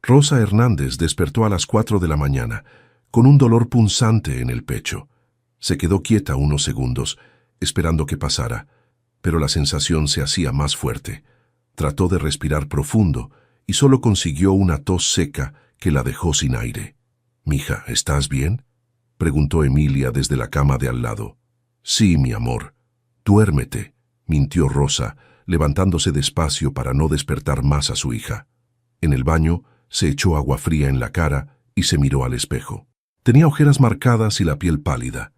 Rosa Hernández despertó a las 4 de la mañana, con un dolor punzante en el pecho. Se quedó quieta unos segundos, esperando que pasara, pero la sensación se hacía más fuerte. Trató de respirar profundo y solo consiguió una tos seca que la dejó sin aire. «Mija, ¿estás bien?», preguntó Emilia desde la cama de al lado. «Sí, mi amor. Duérmete», mintió Rosa, levantándose despacio para no despertar más a su hija. En el baño, se echó agua fría en la cara y se miró al espejo. Tenía ojeras marcadas y la piel pálida.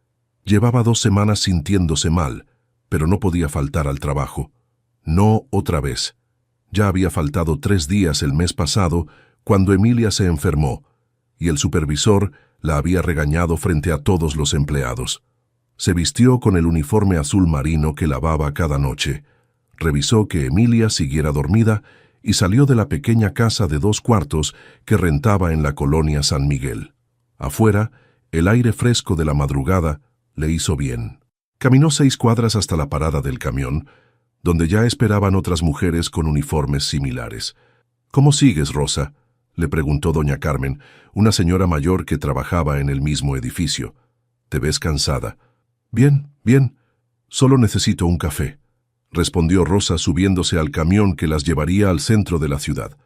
Llevaba 2 semanas sintiéndose mal, pero no podía faltar al trabajo. No otra vez. Ya había faltado 3 días el mes pasado cuando Emilia se enfermó, y el supervisor la había regañado frente a todos los empleados. Se vistió con el uniforme azul marino que lavaba cada noche. Revisó que Emilia siguiera dormida y salió de la pequeña casa de 2 cuartos que rentaba en la colonia San Miguel. Afuera, el aire fresco de la madrugada le hizo bien. Caminó 6 cuadras hasta la parada del camión, donde ya esperaban otras mujeres con uniformes similares. «¿Cómo sigues, Rosa?», le preguntó doña Carmen, una señora mayor que trabajaba en el mismo edificio. «¿Te ves cansada?». «Bien, bien. Solo necesito un café», respondió Rosa subiéndose al camión que las llevaría al centro de la ciudad.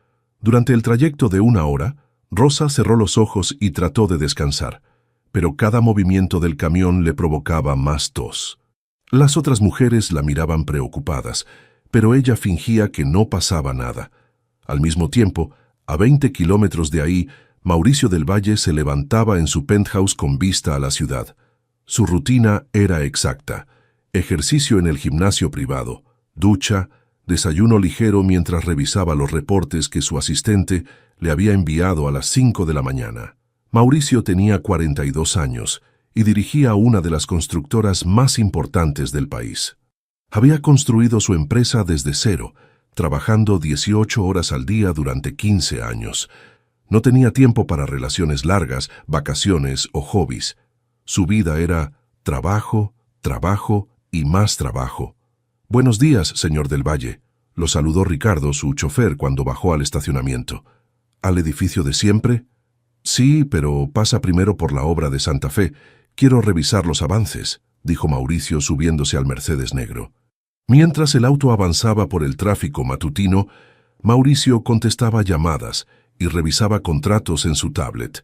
Durante el trayecto de 1 hora, Rosa cerró los ojos y trató de descansar, pero cada movimiento del camión le provocaba más tos. Las otras mujeres la miraban preocupadas, pero ella fingía que no pasaba nada. Al mismo tiempo, a 20 kilómetros de ahí, Mauricio del Valle se levantaba en su penthouse con vista a la ciudad. Su rutina era exacta: ejercicio en el gimnasio privado, ducha, desayuno ligero mientras revisaba los reportes que su asistente le había enviado a las 5 de la mañana. Mauricio tenía 42 años y dirigía una de las constructoras más importantes del país. Había construido su empresa desde cero, trabajando 18 horas al día durante 15 años. No tenía tiempo para relaciones largas, vacaciones o hobbies. Su vida era trabajo, trabajo y más trabajo. «Buenos días, señor del Valle», lo saludó Ricardo, su chofer, cuando bajó al estacionamiento. «¿Al edificio de siempre?». «Sí, pero pasa primero por la obra de Santa Fe. Quiero revisar los avances», dijo Mauricio subiéndose al Mercedes negro. Mientras el auto avanzaba por el tráfico matutino, Mauricio contestaba llamadas y revisaba contratos en su tablet.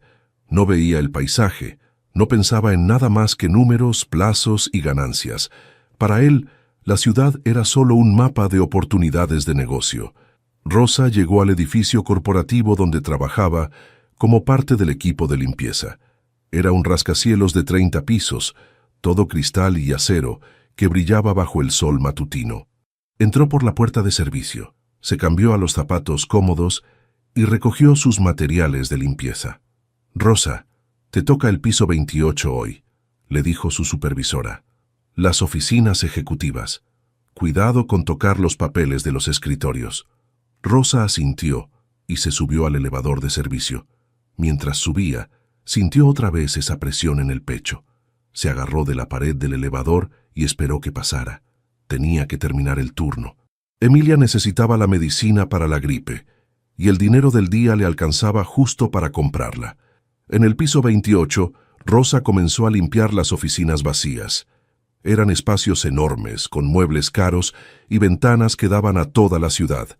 No veía el paisaje, no pensaba en nada más que números, plazos y ganancias. Para él, la ciudad era solo un mapa de oportunidades de negocio. Rosa llegó al edificio corporativo donde trabajaba como parte del equipo de limpieza. Era un rascacielos de 30 pisos, todo cristal y acero, que brillaba bajo el sol matutino. Entró por la puerta de servicio, se cambió a los zapatos cómodos y recogió sus materiales de limpieza. «Rosa, te toca el piso 28 hoy», le dijo su supervisora. «Las oficinas ejecutivas. Cuidado con tocar los papeles de los escritorios». Rosa asintió y se subió al elevador de servicio. Mientras subía, sintió otra vez esa presión en el pecho. Se agarró de la pared del elevador y esperó que pasara. Tenía que terminar el turno. Emilia necesitaba la medicina para la gripe, y el dinero del día le alcanzaba justo para comprarla. En el piso 28, Rosa comenzó a limpiar las oficinas vacías. Eran espacios enormes, con muebles caros y ventanas que daban a toda la ciudad.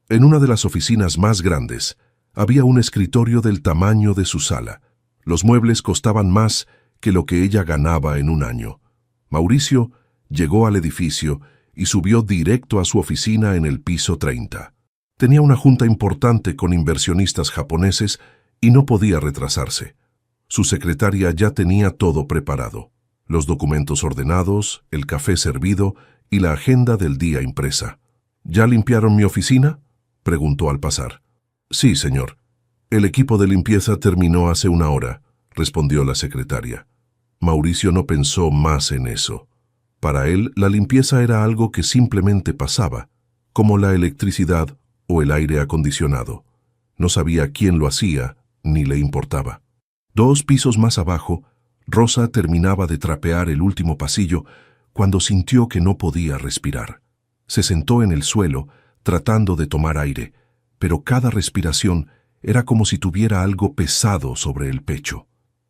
En una de las oficinas más grandes, había un escritorio del tamaño de su sala. Los muebles costaban más que lo que ella ganaba en un año. Mauricio llegó al edificio y subió directo a su oficina en el piso 30. Tenía una junta importante con inversionistas japoneses y no podía retrasarse. Su secretaria ya tenía todo preparado: los documentos ordenados, el café servido y la agenda del día impresa. «¿Ya limpiaron mi oficina?», preguntó al pasar. «Sí, señor. El equipo de limpieza terminó hace 1 hora», respondió la secretaria. Mauricio no pensó más en eso. Para él, la limpieza era algo que simplemente pasaba, como la electricidad o el aire acondicionado. No sabía quién lo hacía, ni le importaba. 2 pisos más abajo, Rosa terminaba de trapear el último pasillo cuando sintió que no podía respirar. Se sentó en el suelo, tratando de tomar aire, pero cada respiración Era como si tuviera algo pesado sobre el pecho.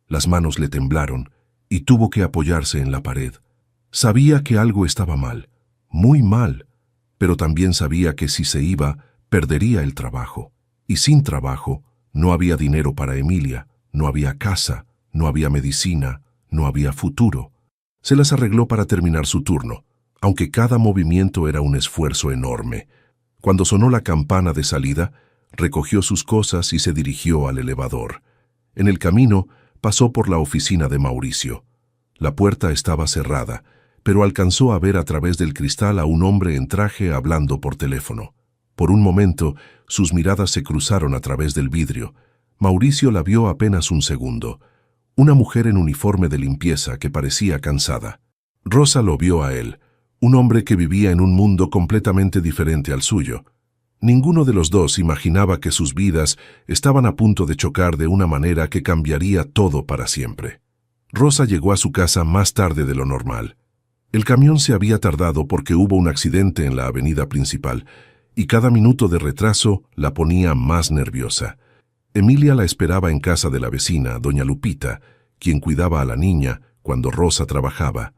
Las manos le temblaron y tuvo que apoyarse en la pared. Sabía que algo estaba mal, muy mal, pero también sabía que si se iba, perdería el trabajo. Y sin trabajo, no había dinero para Emilia, no había casa, no había medicina, no había futuro. Se las arregló para terminar su turno, aunque cada movimiento era un esfuerzo enorme. Cuando sonó la campana de salida, recogió sus cosas y se dirigió al elevador. En el camino, pasó por la oficina de Mauricio. La puerta estaba cerrada, pero alcanzó a ver a través del cristal a un hombre en traje hablando por teléfono. Por un momento, sus miradas se cruzaron a través del vidrio. Mauricio la vio apenas un segundo. Una mujer en uniforme de limpieza que parecía cansada. Rosa lo vio a él, un hombre que vivía en un mundo completamente diferente al suyo. Ninguno de los dos imaginaba que sus vidas estaban a punto de chocar de una manera que cambiaría todo para siempre. Rosa llegó a su casa más tarde de lo normal. El camión se había tardado porque hubo un accidente en la avenida principal, y cada minuto de retraso la ponía más nerviosa. Emilia la esperaba en casa de la vecina, doña Lupita, quien cuidaba a la niña cuando Rosa trabajaba.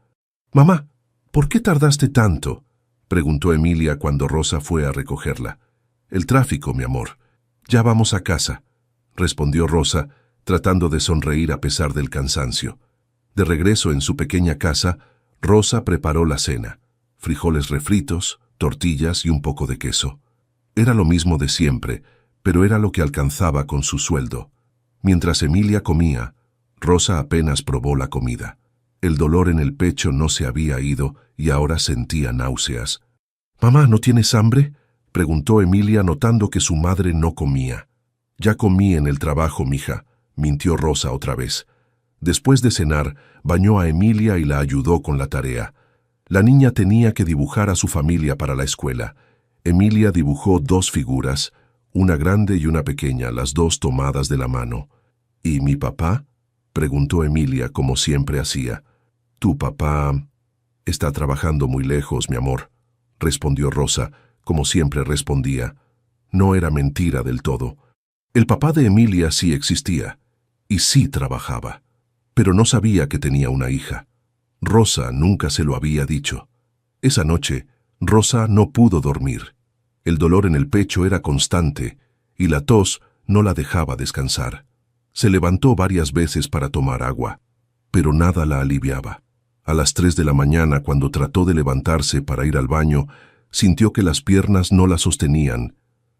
«Mamá, ¿por qué tardaste tanto?», preguntó Emilia cuando Rosa fue a recogerla. «El tráfico, mi amor. Ya vamos a casa», respondió Rosa, tratando de sonreír a pesar del cansancio. De regreso en su pequeña casa, Rosa preparó la cena: frijoles refritos, tortillas y un poco de queso. Era lo mismo de siempre, pero era lo que alcanzaba con su sueldo. Mientras Emilia comía, Rosa apenas probó la comida. El dolor en el pecho no se había ido y ahora sentía náuseas. «Mamá, ¿no tienes hambre?», preguntó Emilia notando que su madre no comía. «Ya comí en el trabajo, mija», mintió Rosa otra vez. Después de cenar, bañó a Emilia y la ayudó con la tarea. La niña tenía que dibujar a su familia para la escuela. Emilia dibujó 2 figuras, una grande y una pequeña, las 2 tomadas de la mano. «¿Y mi papá?», preguntó Emilia como siempre hacía. «Tu papá está trabajando muy lejos, mi amor», respondió Rosa, como siempre respondía. No era mentira del todo. El papá de Emilia sí existía, y sí trabajaba, pero no sabía que tenía una hija. Rosa nunca se lo había dicho. Esa noche, Rosa no pudo dormir. El dolor en el pecho era constante, y la tos no la dejaba descansar. Se levantó varias veces para tomar agua, pero nada la aliviaba. A las 3 de la mañana, cuando trató de levantarse para ir al baño, sintió que las piernas no la sostenían.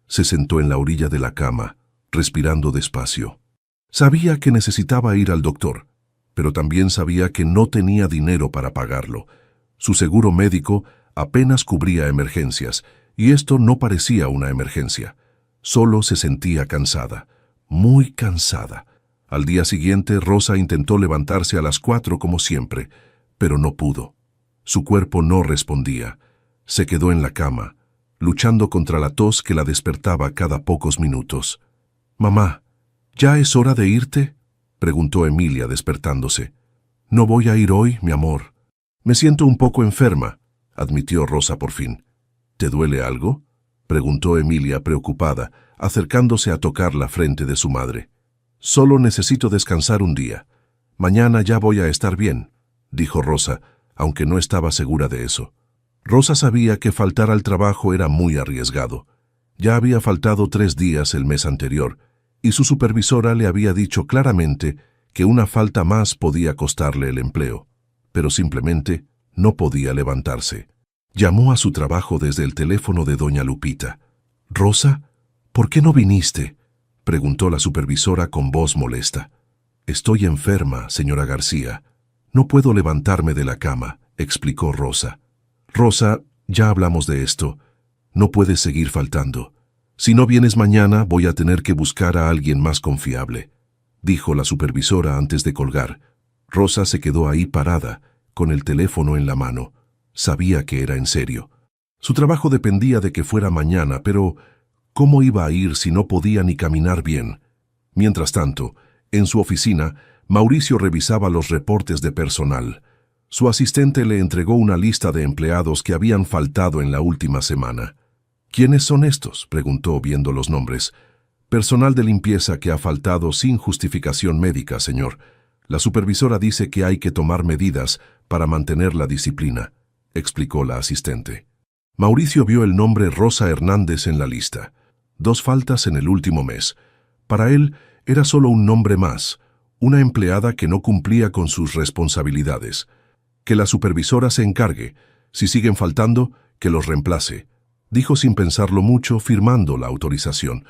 Se sentó en la orilla de la cama, respirando despacio. Sabía que necesitaba ir al doctor, pero también sabía que no tenía dinero para pagarlo. Su seguro médico apenas cubría emergencias, y esto no parecía una emergencia. Solo se sentía cansada, muy cansada. Al día siguiente, Rosa intentó levantarse a las 4 como siempre, pero no pudo. Su cuerpo no respondía. Se quedó en la cama, luchando contra la tos que la despertaba cada pocos minutos. «Mamá, ¿ya es hora de irte?», preguntó Emilia despertándose. «No voy a ir hoy, mi amor. Me siento un poco enferma», admitió Rosa por fin. «¿Te duele algo?», preguntó Emilia preocupada, acercándose a tocar la frente de su madre. «Solo necesito descansar un día. Mañana ya voy a estar bien», dijo Rosa, aunque no estaba segura de eso. Rosa sabía que faltar al trabajo era muy arriesgado. Ya había faltado 3 días el mes anterior, y su supervisora le había dicho claramente que una falta más podía costarle el empleo, pero simplemente no podía levantarse. Llamó a su trabajo desde el teléfono de doña Lupita. «Rosa, ¿por qué no viniste?», preguntó la supervisora con voz molesta. «Estoy enferma, señora García. No puedo levantarme de la cama», explicó Rosa. «Rosa, ya hablamos de esto. No puedes seguir faltando. Si no vienes mañana, voy a tener que buscar a alguien más confiable», dijo la supervisora antes de colgar. Rosa se quedó ahí parada, con el teléfono en la mano. Sabía que era en serio. Su trabajo dependía de que fuera mañana, pero ¿cómo iba a ir si no podía ni caminar bien? Mientras tanto, en su oficina, Mauricio revisaba los reportes de personal. Su asistente le entregó una lista de empleados que habían faltado en la última semana. «¿Quiénes son estos?», preguntó viendo los nombres. Personal de limpieza que ha faltado sin justificación médica, señor. La supervisora dice que hay que tomar medidas para mantener la disciplina, explicó la asistente. Mauricio vio el nombre Rosa Hernández en la lista. 2 faltas en el último mes. Para él era solo un nombre más, una empleada que no cumplía con sus responsabilidades. Que la supervisora se encargue. Si siguen faltando, que los reemplace, dijo sin pensarlo mucho, firmando la autorización.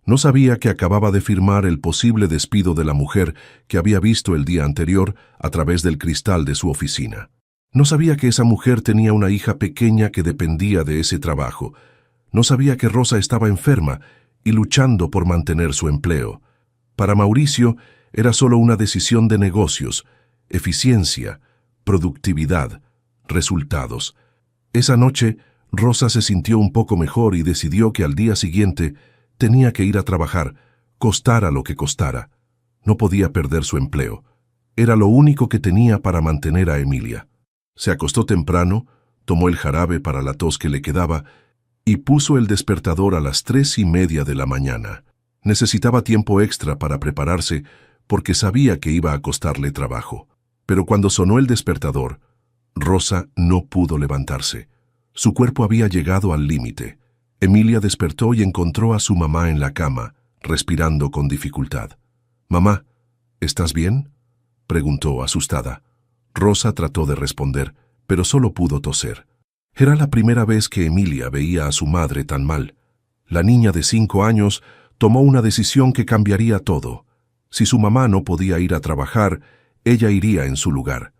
No sabía que acababa de firmar el posible despido de la mujer que había visto el día anterior a través del cristal de su oficina. No sabía que esa mujer tenía una hija pequeña que dependía de ese trabajo. No sabía que Rosa estaba enferma y luchando por mantener su empleo. Para Mauricio era solo una decisión de negocios, eficiencia, productividad, resultados. Esa noche, Rosa se sintió un poco mejor y decidió que al día siguiente tenía que ir a trabajar, costara lo que costara. No podía perder su empleo. Era lo único que tenía para mantener a Emilia. Se acostó temprano, tomó el jarabe para la tos que le quedaba y puso el despertador a las 3:30 de la mañana. Necesitaba tiempo extra para prepararse porque sabía que iba a costarle trabajo. Pero cuando sonó el despertador, Rosa no pudo levantarse. Su cuerpo había llegado al límite. Emilia despertó y encontró a su mamá en la cama, respirando con dificultad. «Mamá, ¿estás bien?», preguntó asustada. Rosa trató de responder, pero solo pudo toser. Era la primera vez que Emilia veía a su madre tan mal. La niña de 5 años tomó una decisión que cambiaría todo. Si su mamá no podía ir a trabajar, ella iría en su lugar.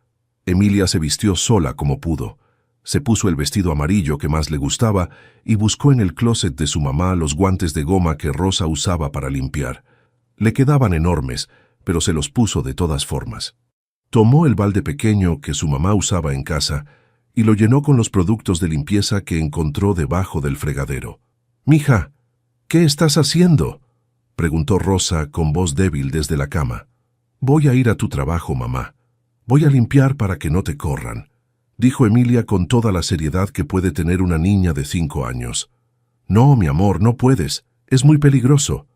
Emilia se vistió sola como pudo. Se puso el vestido amarillo que más le gustaba y buscó en el closet de su mamá los guantes de goma que Rosa usaba para limpiar. Le quedaban enormes, pero se los puso de todas formas. Tomó el balde pequeño que su mamá usaba en casa y lo llenó con los productos de limpieza que encontró debajo del fregadero. «Mija, ¿qué estás haciendo?», preguntó Rosa con voz débil desde la cama. «Voy a ir a tu trabajo, mamá. Voy a limpiar para que no te corran», dijo Emilia con toda la seriedad que puede tener una niña de 5 años. «No, mi amor, no puedes. Es muy peligroso».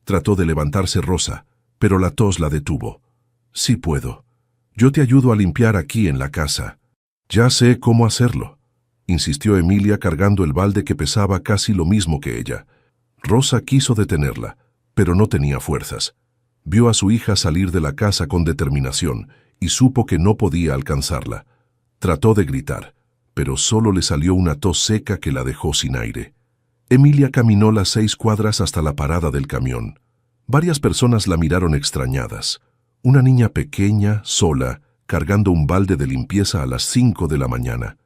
Trató de levantarse Rosa, pero la tos la detuvo. «Sí puedo. Yo te ayudo a limpiar aquí en la casa». «Ya sé cómo hacerlo», insistió Emilia cargando el balde que pesaba casi lo mismo que ella. Rosa quiso detenerla, pero no tenía fuerzas. Vio a su hija salir de la casa con determinación y supo que no podía alcanzarla. Trató de gritar, pero solo le salió una tos seca que la dejó sin aire. Emilia caminó las 6 cuadras hasta la parada del camión. Varias personas la miraron extrañadas. Una niña pequeña, sola, cargando un balde de limpieza a las 5 de la mañana.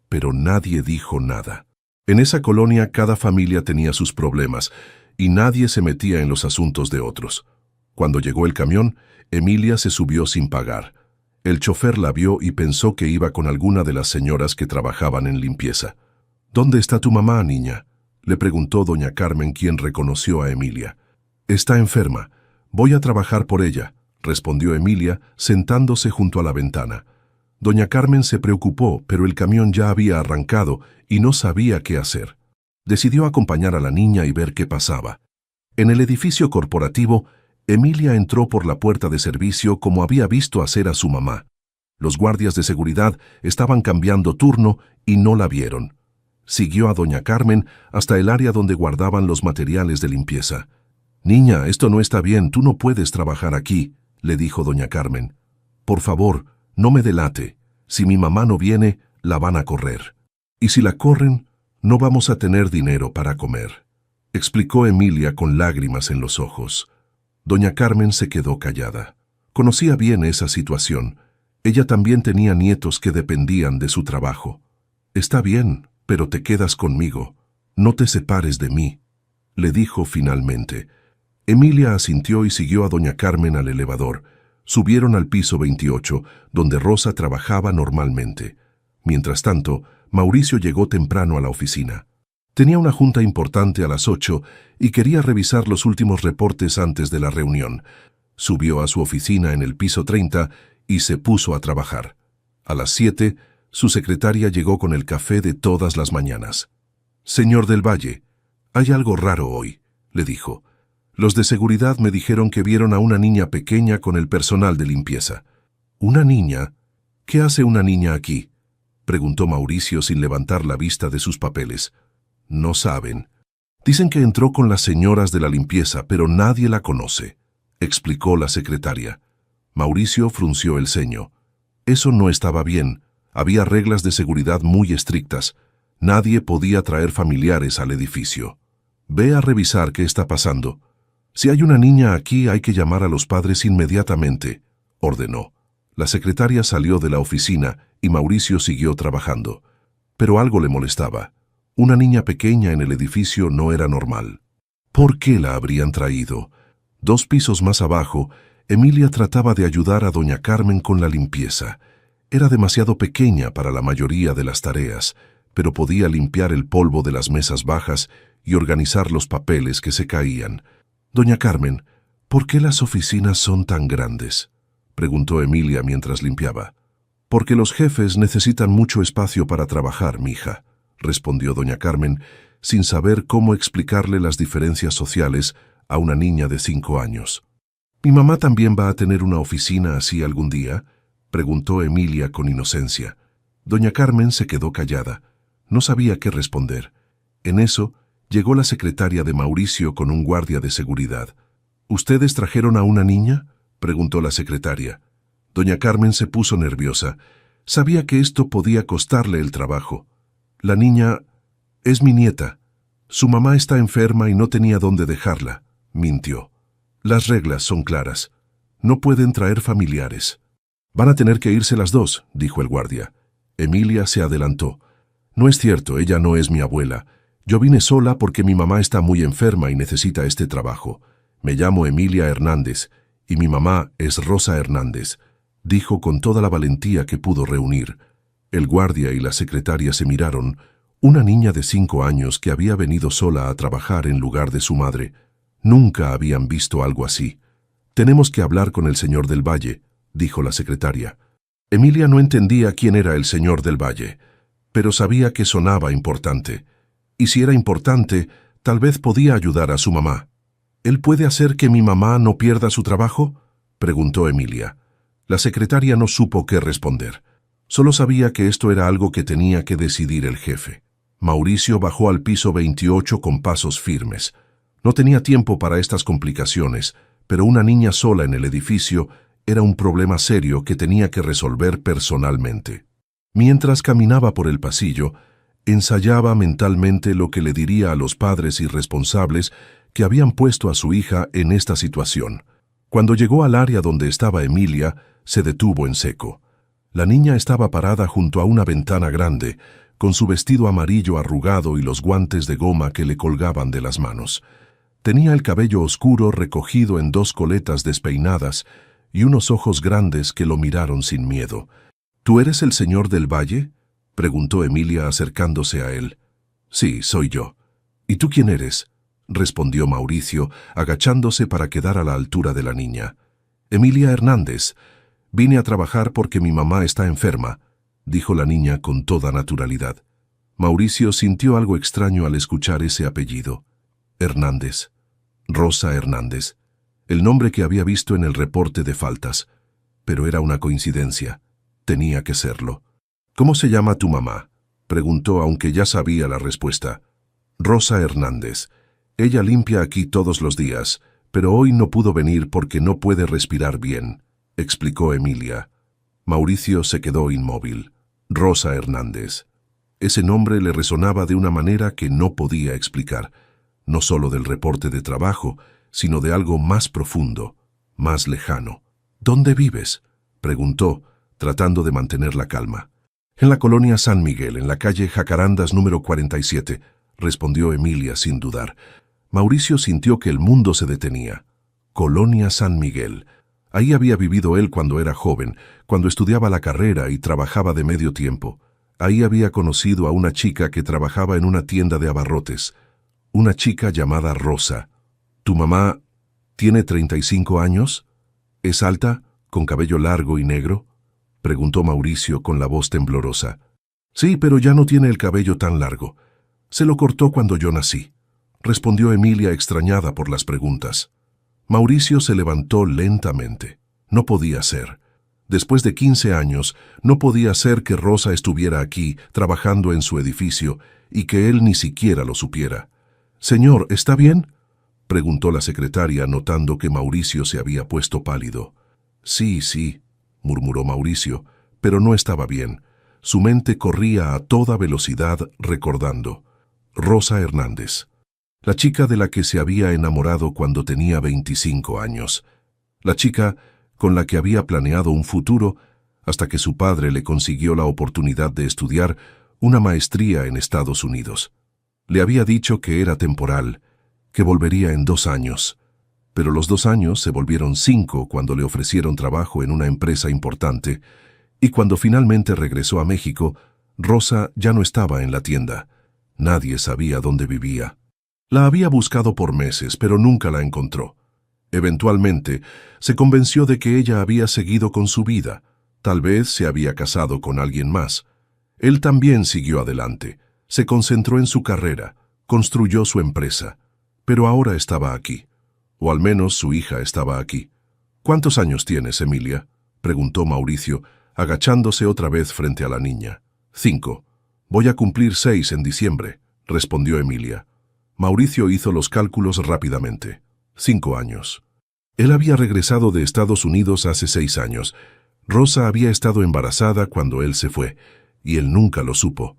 Pero nadie dijo nada. En esa colonia cada familia tenía sus problemas y nadie se metía en los asuntos de otros. Cuando llegó el camión, Emilia se subió sin pagar. El chofer la vio y pensó que iba con alguna de las señoras que trabajaban en limpieza. «¿Dónde está tu mamá, niña?», le preguntó doña Carmen, quien reconoció a Emilia. «Está enferma. Voy a trabajar por ella», respondió Emilia, sentándose junto a la ventana. Doña Carmen se preocupó, pero el camión ya había arrancado y no sabía qué hacer. Decidió acompañar a la niña y ver qué pasaba. En el edificio corporativo, Emilia entró por la puerta de servicio como había visto hacer a su mamá. Los guardias de seguridad estaban cambiando turno y no la vieron. Siguió a doña Carmen hasta el área donde guardaban los materiales de limpieza. «Niña, esto no está bien, tú no puedes trabajar aquí», le dijo doña Carmen. «Por favor, no me delate. Si mi mamá no viene, la van a correr. Y si la corren, no vamos a tener dinero para comer», explicó Emilia con lágrimas en los ojos. Doña Carmen se quedó callada. Conocía bien esa situación. Ella también tenía nietos que dependían de su trabajo. «Está bien, pero te quedas conmigo. No te separes de mí», le dijo finalmente. Emilia asintió y siguió a doña Carmen al elevador. Subieron al piso 28, donde Rosa trabajaba normalmente. Mientras tanto, Mauricio llegó temprano a la oficina. Tenía una junta importante a las 8 y quería revisar los últimos reportes antes de la reunión. Subió a su oficina en el piso 30 y se puso a trabajar. A las 7, su secretaria llegó con el café de todas las mañanas. «Señor del Valle, hay algo raro hoy», le dijo. Los de seguridad me dijeron que vieron a una niña pequeña con el personal de limpieza. ¿Una niña? ¿Qué hace una niña aquí?, preguntó Mauricio sin levantar la vista de sus papeles. No saben. Dicen que entró con las señoras de la limpieza, pero nadie la conoce, explicó la secretaria. Mauricio frunció el ceño. Eso no estaba bien. Había reglas de seguridad muy estrictas. Nadie podía traer familiares al edificio. Ve a revisar qué está pasando. Si hay una niña aquí, hay que llamar a los padres inmediatamente, ordenó. La secretaria salió de la oficina y Mauricio siguió trabajando. Pero algo le molestaba. Una niña pequeña en el edificio no era normal. ¿Por qué la habrían traído? 2 pisos más abajo, Emilia trataba de ayudar a doña Carmen con la limpieza. Era demasiado pequeña para la mayoría de las tareas, pero podía limpiar el polvo de las mesas bajas y organizar los papeles que se caían. Doña Carmen, ¿por qué las oficinas son tan grandes?, preguntó Emilia mientras limpiaba. Porque los jefes necesitan mucho espacio para trabajar, mija, respondió doña Carmen, sin saber cómo explicarle las diferencias sociales a una niña de 5 años. ¿Mi mamá también va a tener una oficina así algún día?, preguntó Emilia con inocencia. Doña Carmen se quedó callada. No sabía qué responder. En eso, llegó la secretaria de Mauricio con un guardia de seguridad. ¿Ustedes trajeron a una niña?, preguntó la secretaria. Doña Carmen se puso nerviosa. Sabía que esto podía costarle el trabajo. La niña es mi nieta. Su mamá está enferma y no tenía dónde dejarla, mintió. Las reglas son claras. No pueden traer familiares. Van a tener que irse las 2, dijo el guardia. Emilia se adelantó. No es cierto, ella no es mi abuela. Yo vine sola porque mi mamá está muy enferma y necesita este trabajo. Me llamo Emilia Hernández y mi mamá es Rosa Hernández, dijo con toda la valentía que pudo reunir. El guardia y la secretaria se miraron. Una niña de 5 años que había venido sola a trabajar en lugar de su madre. Nunca habían visto algo así. Tenemos que hablar con el señor del Valle, dijo la secretaria. Emilia no entendía quién era el señor del Valle, pero sabía que sonaba importante. Y si era importante, tal vez podía ayudar a su mamá. ¿Él puede hacer que mi mamá no pierda su trabajo?, preguntó Emilia. La secretaria no supo qué responder. Solo sabía que esto era algo que tenía que decidir el jefe. Mauricio bajó al piso 28 con pasos firmes. No tenía tiempo para estas complicaciones, pero una niña sola en el edificio era un problema serio que tenía que resolver personalmente. Mientras caminaba por el pasillo, ensayaba mentalmente lo que le diría a los padres irresponsables que habían puesto a su hija en esta situación. Cuando llegó al área donde estaba Emilia, se detuvo en seco. La niña estaba parada junto a una ventana grande, con su vestido amarillo arrugado y los guantes de goma que le colgaban de las manos. Tenía el cabello oscuro recogido en 2 coletas despeinadas y unos ojos grandes que lo miraron sin miedo. ¿Tú eres el señor del Valle?, preguntó Emilia acercándose a él. Sí, soy yo. ¿Y tú quién eres?, respondió Mauricio, agachándose para quedar a la altura de la niña. Emilia Hernández. Vine a trabajar porque mi mamá está enferma, dijo la niña con toda naturalidad. Mauricio sintió algo extraño al escuchar ese apellido. Hernández. Rosa Hernández. El nombre que había visto en el reporte de faltas. Pero era una coincidencia. Tenía que serlo. ¿Cómo se llama tu mamá?, preguntó, aunque ya sabía la respuesta. Rosa Hernández. Ella limpia aquí todos los días, pero hoy no pudo venir porque no puede respirar bien, explicó Emilia. Mauricio se quedó inmóvil. Rosa Hernández. Ese nombre le resonaba de una manera que no podía explicar, no solo del reporte de trabajo, sino de algo más profundo, más lejano. ¿Dónde vives?, preguntó, tratando de mantener la calma. En la colonia San Miguel, en la calle Jacarandas número 47, respondió Emilia sin dudar. Mauricio sintió que el mundo se detenía. Colonia San Miguel. Ahí había vivido él cuando era joven, cuando estudiaba la carrera y trabajaba de medio tiempo. Ahí había conocido a una chica que trabajaba en una tienda de abarrotes. Una chica llamada Rosa. ¿Tu mamá tiene 35 años? ¿Es alta, con cabello largo y negro?, preguntó Mauricio con la voz temblorosa. Sí, pero ya no tiene el cabello tan largo. Se lo cortó cuando yo nací, respondió Emilia extrañada por las preguntas. Mauricio se levantó lentamente. No podía ser. Después de 15 años, no podía ser que Rosa estuviera aquí, trabajando en su edificio, y que él ni siquiera lo supiera. «Señor, ¿está bien?», preguntó la secretaria, notando que Mauricio se había puesto pálido. «Sí, sí», murmuró Mauricio, pero no estaba bien. Su mente corría a toda velocidad recordando. Rosa Hernández, la chica de la que se había enamorado cuando tenía 25 años. La chica con la que había planeado un futuro hasta que su padre le consiguió la oportunidad de estudiar una maestría en Estados Unidos. Le había dicho que era temporal, que volvería en 2 años, pero los 2 años se volvieron 5 cuando le ofrecieron trabajo en una empresa importante, y cuando finalmente regresó a México, Rosa ya no estaba en la tienda. Nadie sabía dónde vivía. La había buscado por meses, pero nunca la encontró. Eventualmente, se convenció de que ella había seguido con su vida. Tal vez se había casado con alguien más. Él también siguió adelante. Se concentró en su carrera, construyó su empresa. Pero ahora estaba aquí. O al menos su hija estaba aquí. «¿Cuántos años tienes, Emilia?», preguntó Mauricio, agachándose otra vez frente a la niña. «5. Voy a cumplir 6 en diciembre», respondió Emilia. Mauricio hizo los cálculos rápidamente. 5 años. Él había regresado de Estados Unidos hace 6 años. Rosa había estado embarazada cuando él se fue, y él nunca lo supo.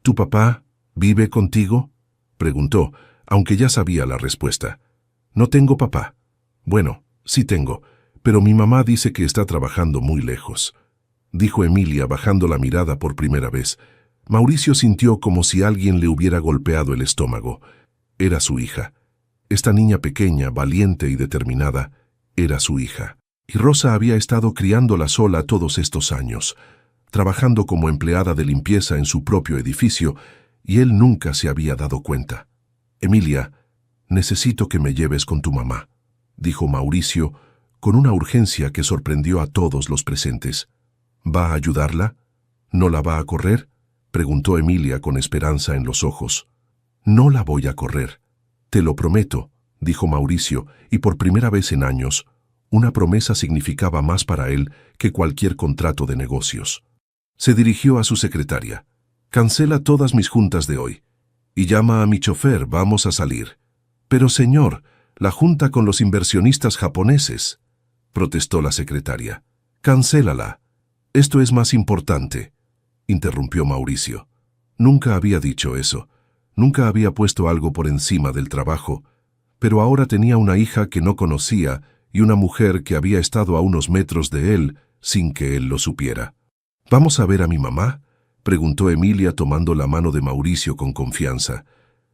«¿Tu papá vive contigo?», preguntó, aunque ya sabía la respuesta. «No tengo papá». «Bueno, sí tengo, pero mi mamá dice que está trabajando muy lejos», dijo Emilia bajando la mirada por primera vez. Mauricio sintió como si alguien le hubiera golpeado el estómago. Era su hija. Esta niña pequeña, valiente y determinada, era su hija. Y Rosa había estado criándola sola todos estos años, trabajando como empleada de limpieza en su propio edificio, y él nunca se había dado cuenta. «Emilia, necesito que me lleves con tu mamá», dijo Mauricio, con una urgencia que sorprendió a todos los presentes. «¿Va a ayudarla? ¿No la va a correr?», preguntó Emilia con esperanza en los ojos. «No la voy a correr, te lo prometo», dijo Mauricio, y por primera vez en años, una promesa significaba más para él que cualquier contrato de negocios. Se dirigió a su secretaria. «Cancela todas mis juntas de hoy. Y llama a mi chofer, vamos a salir». «Pero señor, la junta con los inversionistas japoneses», protestó la secretaria. «Cancélala. Esto es más importante», interrumpió Mauricio. Nunca había dicho eso. Nunca había puesto algo por encima del trabajo, pero ahora tenía una hija que no conocía y una mujer que había estado a unos metros de él sin que él lo supiera. «¿Vamos a ver a mi mamá?», preguntó Emilia tomando la mano de Mauricio con confianza.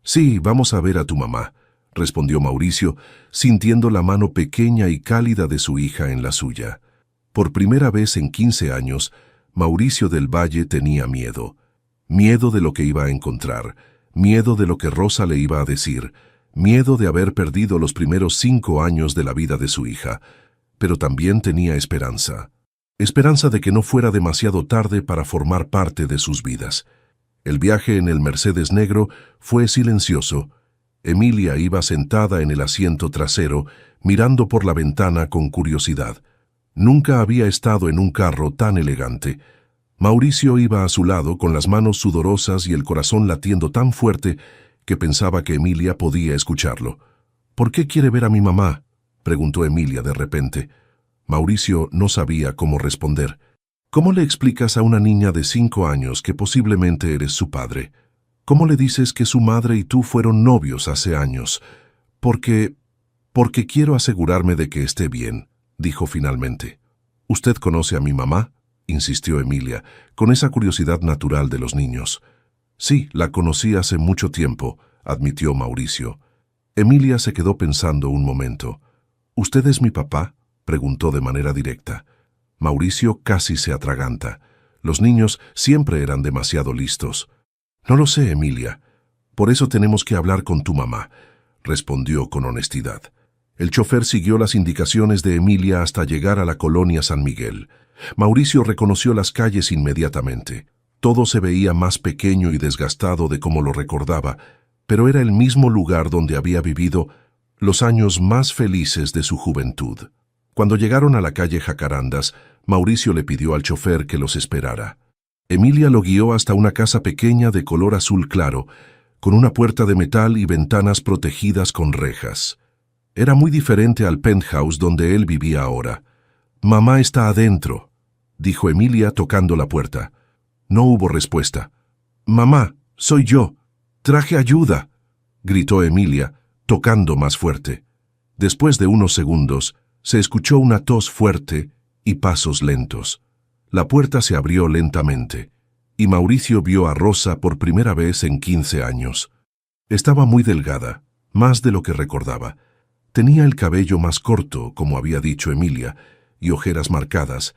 «Sí, vamos a ver a tu mamá», respondió Mauricio, sintiendo la mano pequeña y cálida de su hija en la suya. Por primera vez en 15 años, Mauricio del Valle tenía miedo. Miedo de lo que iba a encontrar, miedo de lo que Rosa le iba a decir, miedo de haber perdido los primeros 5 años de la vida de su hija, pero también tenía esperanza. Esperanza de que no fuera demasiado tarde para formar parte de sus vidas. El viaje en el Mercedes negro fue silencioso. Emilia iba sentada en el asiento trasero, mirando por la ventana con curiosidad. Nunca había estado en un carro tan elegante. Mauricio iba a su lado con las manos sudorosas y el corazón latiendo tan fuerte que pensaba que Emilia podía escucharlo. «¿Por qué quiere ver a mi mamá?», preguntó Emilia de repente. Mauricio no sabía cómo responder. «¿Cómo le explicas a una niña de 5 años que posiblemente eres su padre? ¿Cómo le dices que su madre y tú fueron novios hace años? Porque quiero asegurarme de que esté bien», dijo finalmente. «¿Usted conoce a mi mamá?», insistió Emilia, con esa curiosidad natural de los niños. «Sí, la conocí hace mucho tiempo», admitió Mauricio. Emilia se quedó pensando un momento. «¿Usted es mi papá?», preguntó de manera directa. Mauricio casi se atraganta. Los niños siempre eran demasiado listos. «No lo sé, Emilia. Por eso tenemos que hablar con tu mamá», respondió con honestidad. El chofer siguió las indicaciones de Emilia hasta llegar a la colonia San Miguel. Mauricio reconoció las calles inmediatamente. Todo se veía más pequeño y desgastado de como lo recordaba, pero era el mismo lugar donde había vivido los años más felices de su juventud. Cuando llegaron a la calle Jacarandas, Mauricio le pidió al chofer que los esperara. Emilia lo guió hasta una casa pequeña de color azul claro, con una puerta de metal y ventanas protegidas con rejas. Era muy diferente al penthouse donde él vivía ahora. «Mamá está adentro», dijo Emilia tocando la puerta. No hubo respuesta. «Mamá, soy yo. Traje ayuda», gritó Emilia, tocando más fuerte. Después de unos segundos, se escuchó una tos fuerte y pasos lentos. La puerta se abrió lentamente, y Mauricio vio a Rosa por primera vez en 15 años. Estaba muy delgada, más de lo que recordaba. Tenía el cabello más corto, como había dicho Emilia, y ojeras marcadas.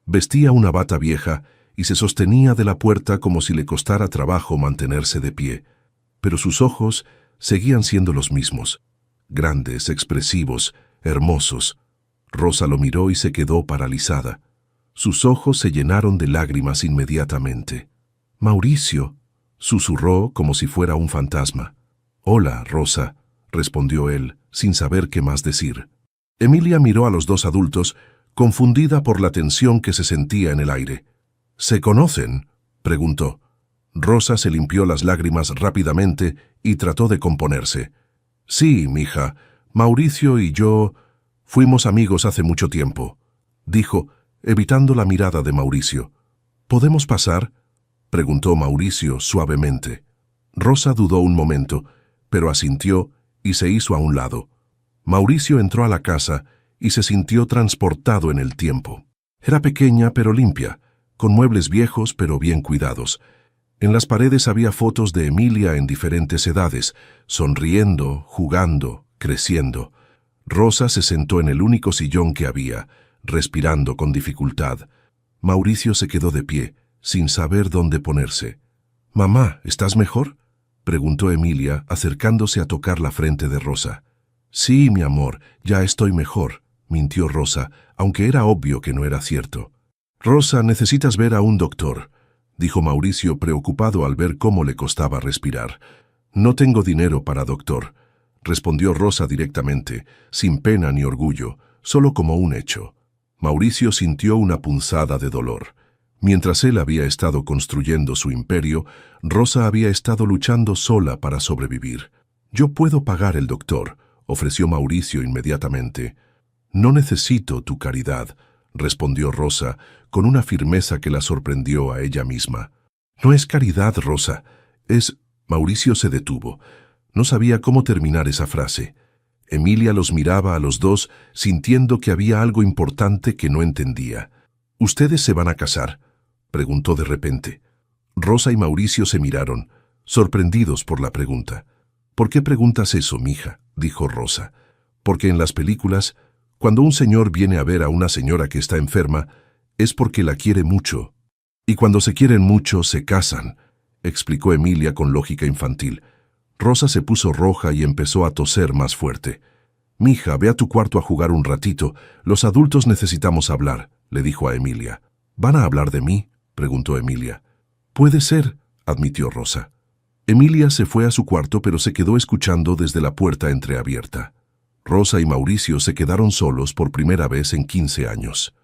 Vestía una bata vieja y se sostenía de la puerta como si le costara trabajo mantenerse de pie. Pero sus ojos seguían siendo los mismos, grandes, expresivos, hermosos. Rosa lo miró y se quedó paralizada. Sus ojos se llenaron de lágrimas inmediatamente. «Mauricio», susurró como si fuera un fantasma. «Hola, Rosa», respondió él, sin saber qué más decir. Emilia miró a los dos adultos, confundida por la tensión que se sentía en el aire. «¿Se conocen?», preguntó. Rosa se limpió las lágrimas rápidamente y trató de componerse. «Sí, mija, Mauricio y yo fuimos amigos hace mucho tiempo», dijo, evitando la mirada de Mauricio. «¿Podemos pasar?», preguntó Mauricio suavemente. Rosa dudó un momento, pero asintió y se hizo a un lado. Mauricio entró a la casa y se sintió transportado en el tiempo. Era pequeña pero limpia, con muebles viejos pero bien cuidados. En las paredes había fotos de Emilia en diferentes edades, sonriendo, jugando, creciendo. Rosa se sentó en el único sillón que había, respirando con dificultad. Mauricio se quedó de pie, sin saber dónde ponerse. «Mamá, ¿estás mejor?», preguntó Emilia, acercándose a tocar la frente de Rosa. «Sí, mi amor, ya estoy mejor», mintió Rosa, aunque era obvio que no era cierto. «Rosa, necesitas ver a un doctor», dijo Mauricio, preocupado al ver cómo le costaba respirar. «No tengo dinero para doctor», respondió Rosa directamente, sin pena ni orgullo, solo como un hecho. Mauricio sintió una punzada de dolor. Mientras él había estado construyendo su imperio, Rosa había estado luchando sola para sobrevivir. «Yo puedo pagar el doctor», ofreció Mauricio inmediatamente. «No necesito tu caridad», respondió Rosa, con una firmeza que la sorprendió a ella misma. «No es caridad, Rosa, es...» Mauricio se detuvo. No sabía cómo terminar esa frase. Emilia los miraba a los dos, sintiendo que había algo importante que no entendía. «¿Ustedes se van a casar?», preguntó de repente. Rosa y Mauricio se miraron, sorprendidos por la pregunta. «¿Por qué preguntas eso, mija?», dijo Rosa. «Porque en las películas, cuando un señor viene a ver a una señora que está enferma, es porque la quiere mucho. Y cuando se quieren mucho, se casan», explicó Emilia con lógica infantil. Rosa se puso roja y empezó a toser más fuerte. «Mija, ve a tu cuarto a jugar un ratito. Los adultos necesitamos hablar», le dijo a Emilia. «¿Van a hablar de mí?», preguntó Emilia. «Puede ser», admitió Rosa. Emilia se fue a su cuarto, pero se quedó escuchando desde la puerta entreabierta. Rosa y Mauricio se quedaron solos por primera vez en 15 años.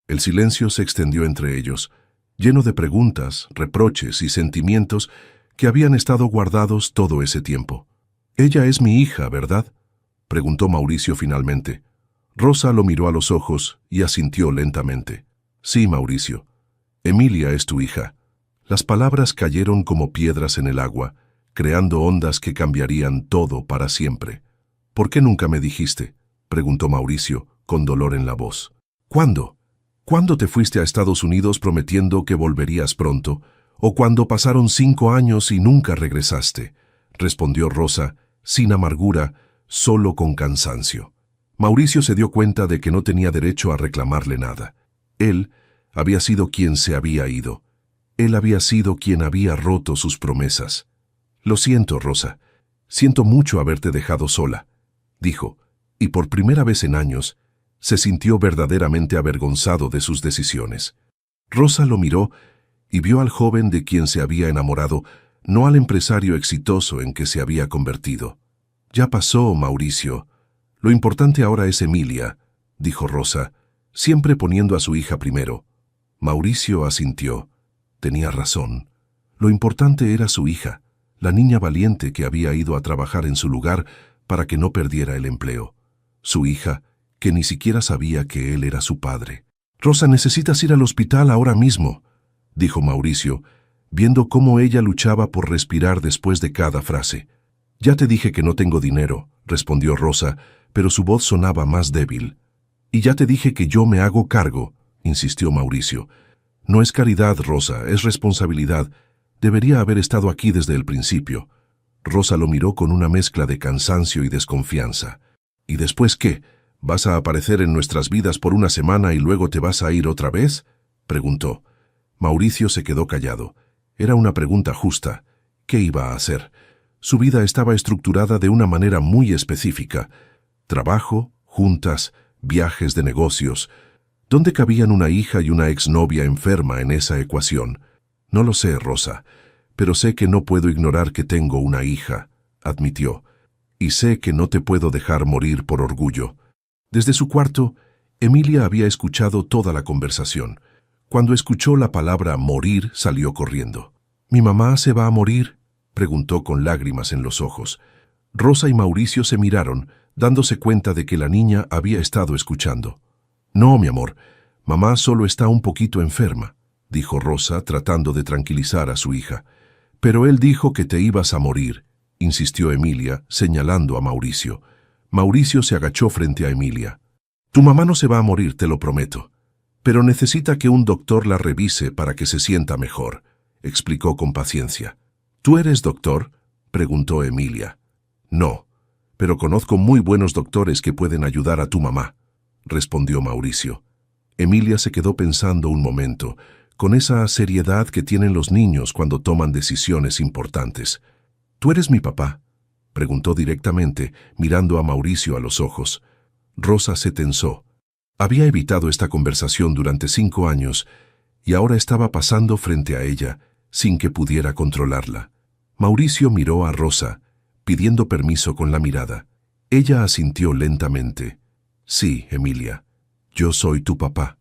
El silencio se extendió entre ellos, lleno de preguntas, reproches y sentimientos que habían estado guardados todo ese tiempo. «Ella es mi hija, ¿verdad?», preguntó Mauricio finalmente. Rosa lo miró a los ojos y asintió lentamente. «Sí, Mauricio. Emilia es tu hija». Las palabras cayeron como piedras en el agua, creando ondas que cambiarían todo para siempre. «¿Por qué nunca me dijiste?», preguntó Mauricio, con dolor en la voz. «¿Cuándo? ¿Cuándo te fuiste a Estados Unidos prometiendo que volverías pronto? ¿O cuando pasaron 5 años y nunca regresaste?», respondió Rosa, sin amargura, solo con cansancio. Mauricio se dio cuenta de que no tenía derecho a reclamarle nada. Él había sido quien se había ido. Él había sido quien había roto sus promesas. «Lo siento, Rosa. Siento mucho haberte dejado sola», dijo, y por primera vez en años se sintió verdaderamente avergonzado de sus decisiones. Rosa lo miró y vio al joven de quien se había enamorado, no al empresario exitoso en que se había convertido. «Ya pasó, Mauricio», Lo importante ahora es Emilia, dijo Rosa, siempre poniendo a su hija primero. Mauricio asintió. Tenía razón. Lo importante era su hija, la niña valiente que había ido a trabajar en su lugar para que no perdiera el empleo. Su hija, que ni siquiera sabía que él era su padre. «Rosa, necesitas ir al hospital ahora mismo», dijo Mauricio, viendo cómo ella luchaba por respirar después de cada frase. «Ya te dije que no tengo dinero», respondió Rosa, pero su voz sonaba más débil. «Y ya te dije que yo me hago cargo», insistió Mauricio. «No es caridad, Rosa, es responsabilidad. Debería haber estado aquí desde el principio». Rosa lo miró con una mezcla de cansancio y desconfianza. «¿Y después qué? ¿Vas a aparecer en nuestras vidas por una semana y luego te vas a ir otra vez?», preguntó. Mauricio se quedó callado. Era una pregunta justa. ¿Qué iba a hacer? Su vida estaba estructurada de una manera muy específica. Trabajo, juntas, viajes de negocios. ¿Dónde cabían una hija y una exnovia enferma en esa ecuación? «No lo sé, Rosa, pero sé que no puedo ignorar que tengo una hija», admitió. «Y sé que no te puedo dejar morir por orgullo». Desde su cuarto, Emilia había escuchado toda la conversación. Cuando escuchó la palabra morir, salió corriendo. «¿Mi mamá se va a morir?», preguntó con lágrimas en los ojos. Rosa y Mauricio se miraron, dándose cuenta de que la niña había estado escuchando. «No, mi amor, mamá solo está un poquito enferma», dijo Rosa, tratando de tranquilizar a su hija. «Pero él dijo que te ibas a morir», insistió Emilia, señalando a Mauricio. Mauricio se agachó frente a Emilia. «Tu mamá no se va a morir, te lo prometo. Pero necesita que un doctor la revise para que se sienta mejor», explicó con paciencia. «¿Tú eres doctor?», preguntó Emilia. «No, pero conozco muy buenos doctores que pueden ayudar a tu mamá», respondió Mauricio. Emilia se quedó pensando un momento, con esa seriedad que tienen los niños cuando toman decisiones importantes. «¿Tú eres mi papá?», preguntó directamente, mirando a Mauricio a los ojos. Rosa se tensó. Había evitado esta conversación durante 5 años y ahora estaba pasando frente a ella, sin que pudiera controlarla. Mauricio miró a Rosa, pidiendo permiso con la mirada. Ella asintió lentamente. «Sí, Emilia, yo soy tu papá»,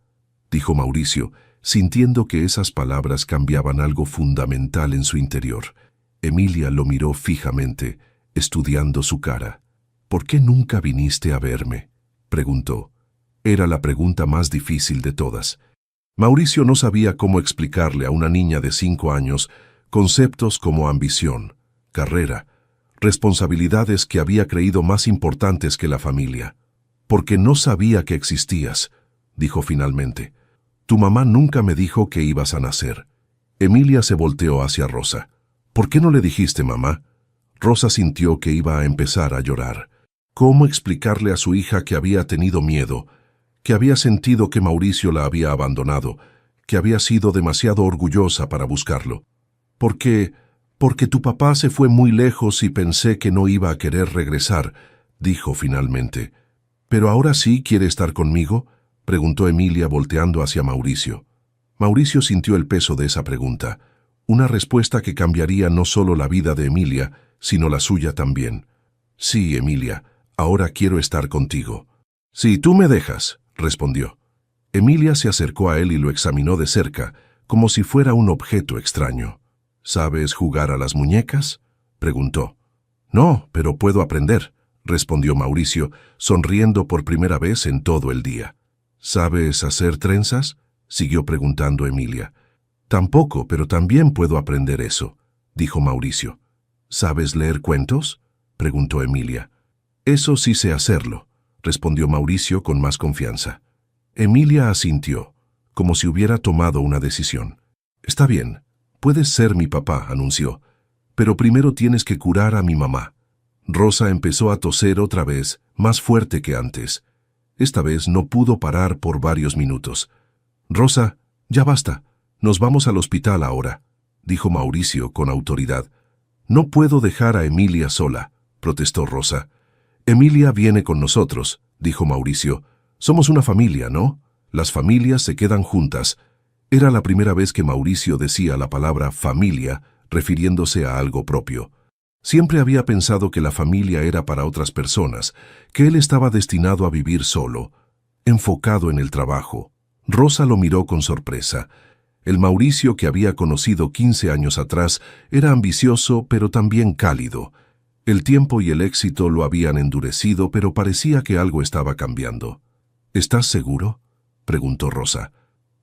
dijo Mauricio, sintiendo que esas palabras cambiaban algo fundamental en su interior. Emilia lo miró fijamente, estudiando su cara. «¿Por qué nunca viniste a verme?», preguntó. Era la pregunta más difícil de todas. Mauricio no sabía cómo explicarle a una niña de 5 años conceptos como ambición, carrera, responsabilidades que había creído más importantes que la familia. «Porque no sabía que existías», dijo finalmente. «Tu mamá nunca me dijo que ibas a nacer». Emilia se volteó hacia Rosa. «¿Por qué no le dijiste, mamá?». Rosa sintió que iba a empezar a llorar. ¿Cómo explicarle a su hija que había tenido miedo, que había sentido que Mauricio la había abandonado, que había sido demasiado orgullosa para buscarlo? Porque tu papá se fue muy lejos y pensé que no iba a querer regresar», dijo finalmente. «¿Pero ahora sí quiere estar conmigo?», preguntó Emilia volteando hacia Mauricio. Mauricio sintió el peso de esa pregunta, una respuesta que cambiaría no solo la vida de Emilia, sino la suya también. «Sí, Emilia, ahora quiero estar contigo». «Si tú me dejas», respondió. Emilia se acercó a él y lo examinó de cerca, como si fuera un objeto extraño. «¿Sabes jugar a las muñecas?», preguntó. «No, pero puedo aprender», respondió Mauricio, sonriendo por primera vez en todo el día. «¿Sabes hacer trenzas?», siguió preguntando Emilia. «Tampoco, pero también puedo aprender eso», dijo Mauricio. «¿Sabes leer cuentos?», preguntó Emilia. «Eso sí sé hacerlo», respondió Mauricio con más confianza. Emilia asintió, como si hubiera tomado una decisión. «Está bien, puedes ser mi papá», anunció, «pero primero tienes que curar a mi mamá». Rosa empezó a toser otra vez, más fuerte que antes. Esta vez no pudo parar por varios minutos. «Rosa, ya basta, nos vamos al hospital ahora», dijo Mauricio con autoridad. «No puedo dejar a Emilia sola», protestó Rosa. «Emilia viene con nosotros», dijo Mauricio. «Somos una familia, ¿no? Las familias se quedan juntas». Era la primera vez que Mauricio decía la palabra familia refiriéndose a algo propio. Siempre había pensado que la familia era para otras personas, que él estaba destinado a vivir solo, enfocado en el trabajo. Rosa lo miró con sorpresa. El Mauricio que había conocido 15 años atrás era ambicioso, pero también cálido. El tiempo y el éxito lo habían endurecido, pero parecía que algo estaba cambiando. ¿Estás seguro?, preguntó Rosa.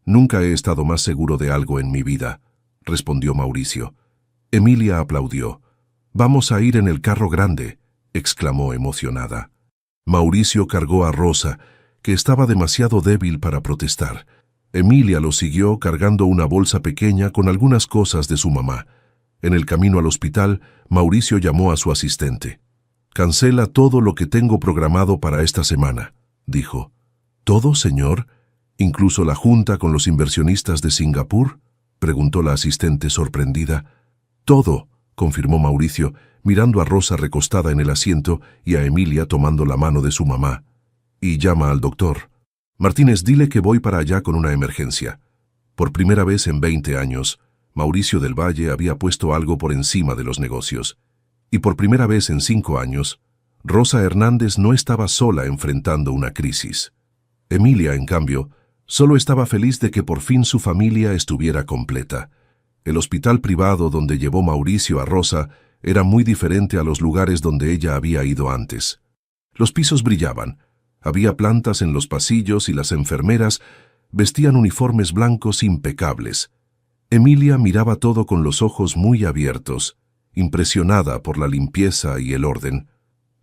Nunca he estado más seguro de algo en mi vida, respondió Mauricio. Emilia aplaudió. «Vamos a ir en el carro grande», exclamó emocionada. Mauricio cargó a Rosa, que estaba demasiado débil para protestar. Emilia lo siguió cargando una bolsa pequeña con algunas cosas de su mamá. En el camino al hospital, Mauricio llamó a su asistente. «Cancela todo lo que tengo programado para esta semana», dijo. «¿Todo, señor? ¿Incluso la junta con los inversionistas de Singapur?», preguntó la asistente sorprendida. «Todo», confirmó Mauricio, mirando a Rosa recostada en el asiento y a Emilia tomando la mano de su mamá. «Y llama al doctor. Martínez, dile que voy para allá con una emergencia». Por primera vez en 20 años, Mauricio del Valle había puesto algo por encima de los negocios. Y por primera vez en 5 años, Rosa Hernández no estaba sola enfrentando una crisis. Emilia, en cambio, solo estaba feliz de que por fin su familia estuviera completa. El hospital privado donde llevó Mauricio a Rosa era muy diferente a los lugares donde ella había ido antes. Los pisos brillaban, había plantas en los pasillos y las enfermeras vestían uniformes blancos impecables. Emilia miraba todo con los ojos muy abiertos, impresionada por la limpieza y el orden.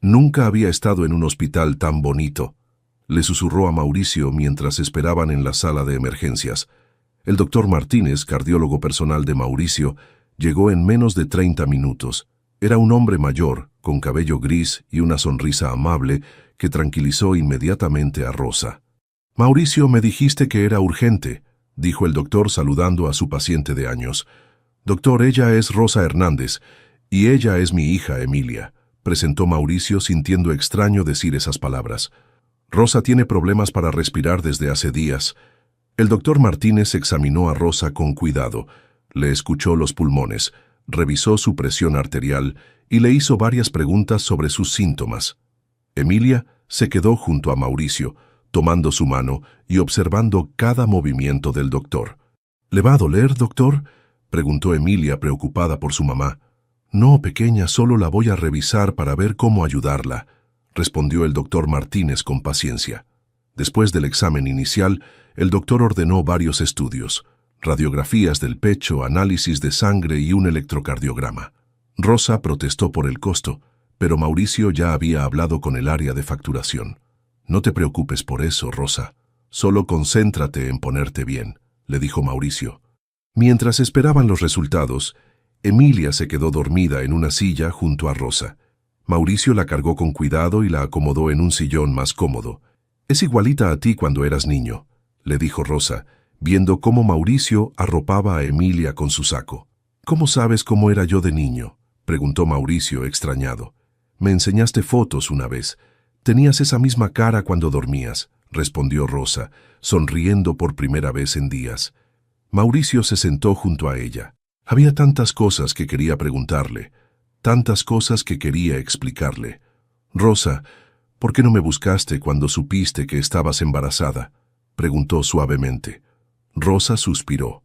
Nunca había estado en un hospital tan bonito, le susurró a Mauricio mientras esperaban en la sala de emergencias. El doctor Martínez, cardiólogo personal de Mauricio, llegó en menos de 30 minutos. Era un hombre mayor, con cabello gris y una sonrisa amable que tranquilizó inmediatamente a Rosa. «Mauricio, me dijiste que era urgente», dijo el doctor saludando a su paciente de años. «Doctor, ella es Rosa Hernández, y ella es mi hija Emilia», presentó Mauricio sintiendo extraño decir esas palabras. «Rosa tiene problemas para respirar desde hace días». El doctor Martínez examinó a Rosa con cuidado, le escuchó los pulmones, revisó su presión arterial y le hizo varias preguntas sobre sus síntomas. Emilia se quedó junto a Mauricio, tomando su mano y observando cada movimiento del doctor. «¿Le va a doler, doctor?», preguntó Emilia preocupada por su mamá. «No, pequeña, solo la voy a revisar para ver cómo ayudarla», respondió el doctor Martínez con paciencia. Después del examen inicial, el doctor ordenó varios estudios, radiografías del pecho, análisis de sangre y un electrocardiograma. Rosa protestó por el costo, pero Mauricio ya había hablado con el área de facturación. «No te preocupes por eso, Rosa. Solo concéntrate en ponerte bien», le dijo Mauricio. Mientras esperaban los resultados, Emilia se quedó dormida en una silla junto a Rosa. Mauricio la cargó con cuidado y la acomodó en un sillón más cómodo. «Es igualita a ti cuando eras niño», le dijo Rosa, viendo cómo Mauricio arropaba a Emilia con su saco. «¿Cómo sabes cómo era yo de niño?», preguntó Mauricio extrañado. «Me enseñaste fotos una vez. Tenías esa misma cara cuando dormías», respondió Rosa, sonriendo por primera vez en días. Mauricio se sentó junto a ella. Había tantas cosas que quería preguntarle, tantas cosas que quería explicarle. «Rosa, ¿por qué no me buscaste cuando supiste que estabas embarazada?», preguntó suavemente. Rosa suspiró.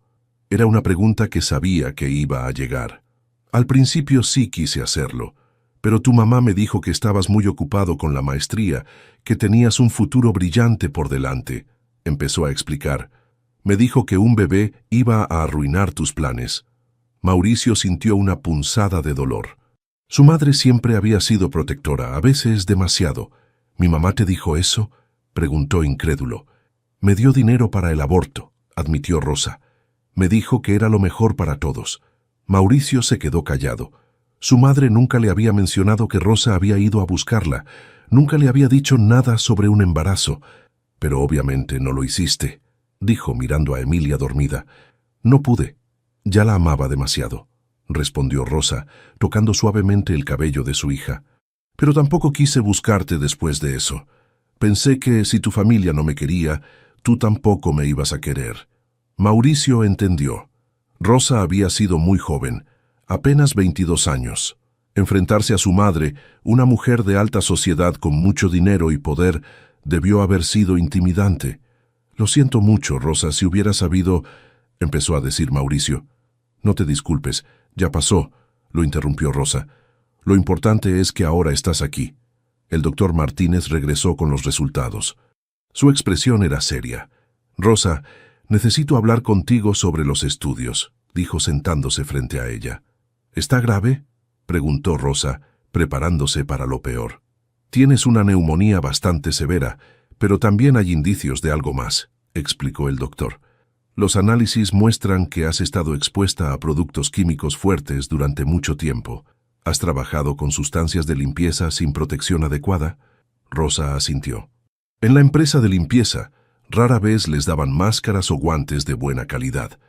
Era una pregunta que sabía que iba a llegar. «Al principio sí quise hacerlo, pero tu mamá me dijo que estabas muy ocupado con la maestría, que tenías un futuro brillante por delante», empezó a explicar. «Me dijo que un bebé iba a arruinar tus planes». Mauricio sintió una punzada de dolor. Su madre siempre había sido protectora, a veces demasiado. «¿Mi mamá te dijo eso?», preguntó incrédulo. «Me dio dinero para el aborto», admitió Rosa. «Me dijo que era lo mejor para todos». Mauricio se quedó callado. Su madre nunca le había mencionado que Rosa había ido a buscarla, nunca le había dicho nada sobre un embarazo. «Pero obviamente no lo hiciste», dijo mirando a Emilia dormida. «No pude. Ya la amaba demasiado», respondió Rosa, tocando suavemente el cabello de su hija. «Pero tampoco quise buscarte después de eso. Pensé que si tu familia no me quería, tú tampoco me ibas a querer». Mauricio entendió. Rosa había sido muy joven, apenas 22 años. Enfrentarse a su madre, una mujer de alta sociedad con mucho dinero y poder, debió haber sido intimidante. Lo siento mucho, Rosa, si hubiera sabido, empezó a decir Mauricio. No te disculpes, ya pasó, lo interrumpió Rosa. Lo importante es que ahora estás aquí. El doctor Martínez regresó con los resultados. Su expresión era seria. Rosa, necesito hablar contigo sobre los estudios, dijo sentándose frente a ella. ¿Está grave?, preguntó Rosa, preparándose para lo peor. Tienes una neumonía bastante severa, pero también hay indicios de algo más, explicó el doctor. Los análisis muestran que has estado expuesta a productos químicos fuertes durante mucho tiempo. ¿Has trabajado con sustancias de limpieza sin protección adecuada? Rosa asintió. En la empresa de limpieza, rara vez les daban máscaras o guantes de buena calidad.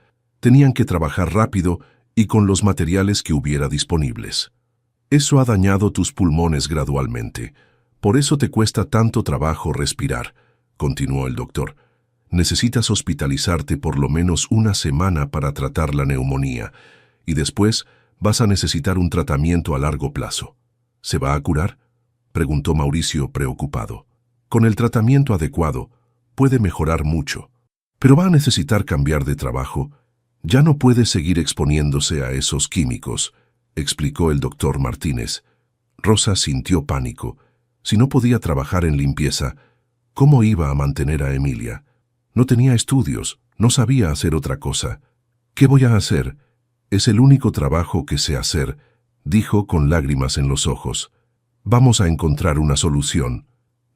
Tenían que trabajar rápido y con los materiales que hubiera disponibles. Eso ha dañado tus pulmones gradualmente. Por eso te cuesta tanto trabajo respirar, continuó el doctor. Necesitas hospitalizarte por lo menos una semana para tratar la neumonía, y después vas a necesitar un tratamiento a largo plazo. ¿Se va a curar?, preguntó Mauricio preocupado. Con el tratamiento adecuado, puede mejorar mucho, pero va a necesitar cambiar de trabajo. Ya no puede seguir exponiéndose a esos químicos, explicó el doctor Martínez. Rosa sintió pánico. Si no podía trabajar en limpieza, ¿cómo iba a mantener a Emilia? No tenía estudios, no sabía hacer otra cosa. ¿Qué voy a hacer? Es el único trabajo que sé hacer, dijo con lágrimas en los ojos. Vamos a encontrar una solución,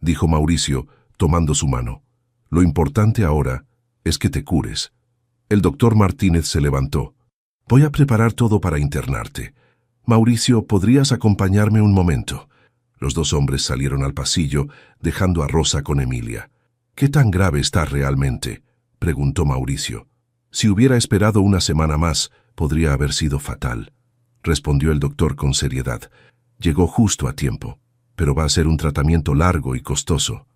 dijo Mauricio, tomando su mano. Lo importante ahora es que te cures. El doctor Martínez se levantó. Voy a preparar todo para internarte. Mauricio, ¿podrías acompañarme un momento? Los dos hombres salieron al pasillo, dejando a Rosa con Emilia. ¿Qué tan grave está realmente?, preguntó Mauricio. Si hubiera esperado una semana más, podría haber sido fatal, respondió el doctor con seriedad. Llegó justo a tiempo, pero va a ser un tratamiento largo y costoso.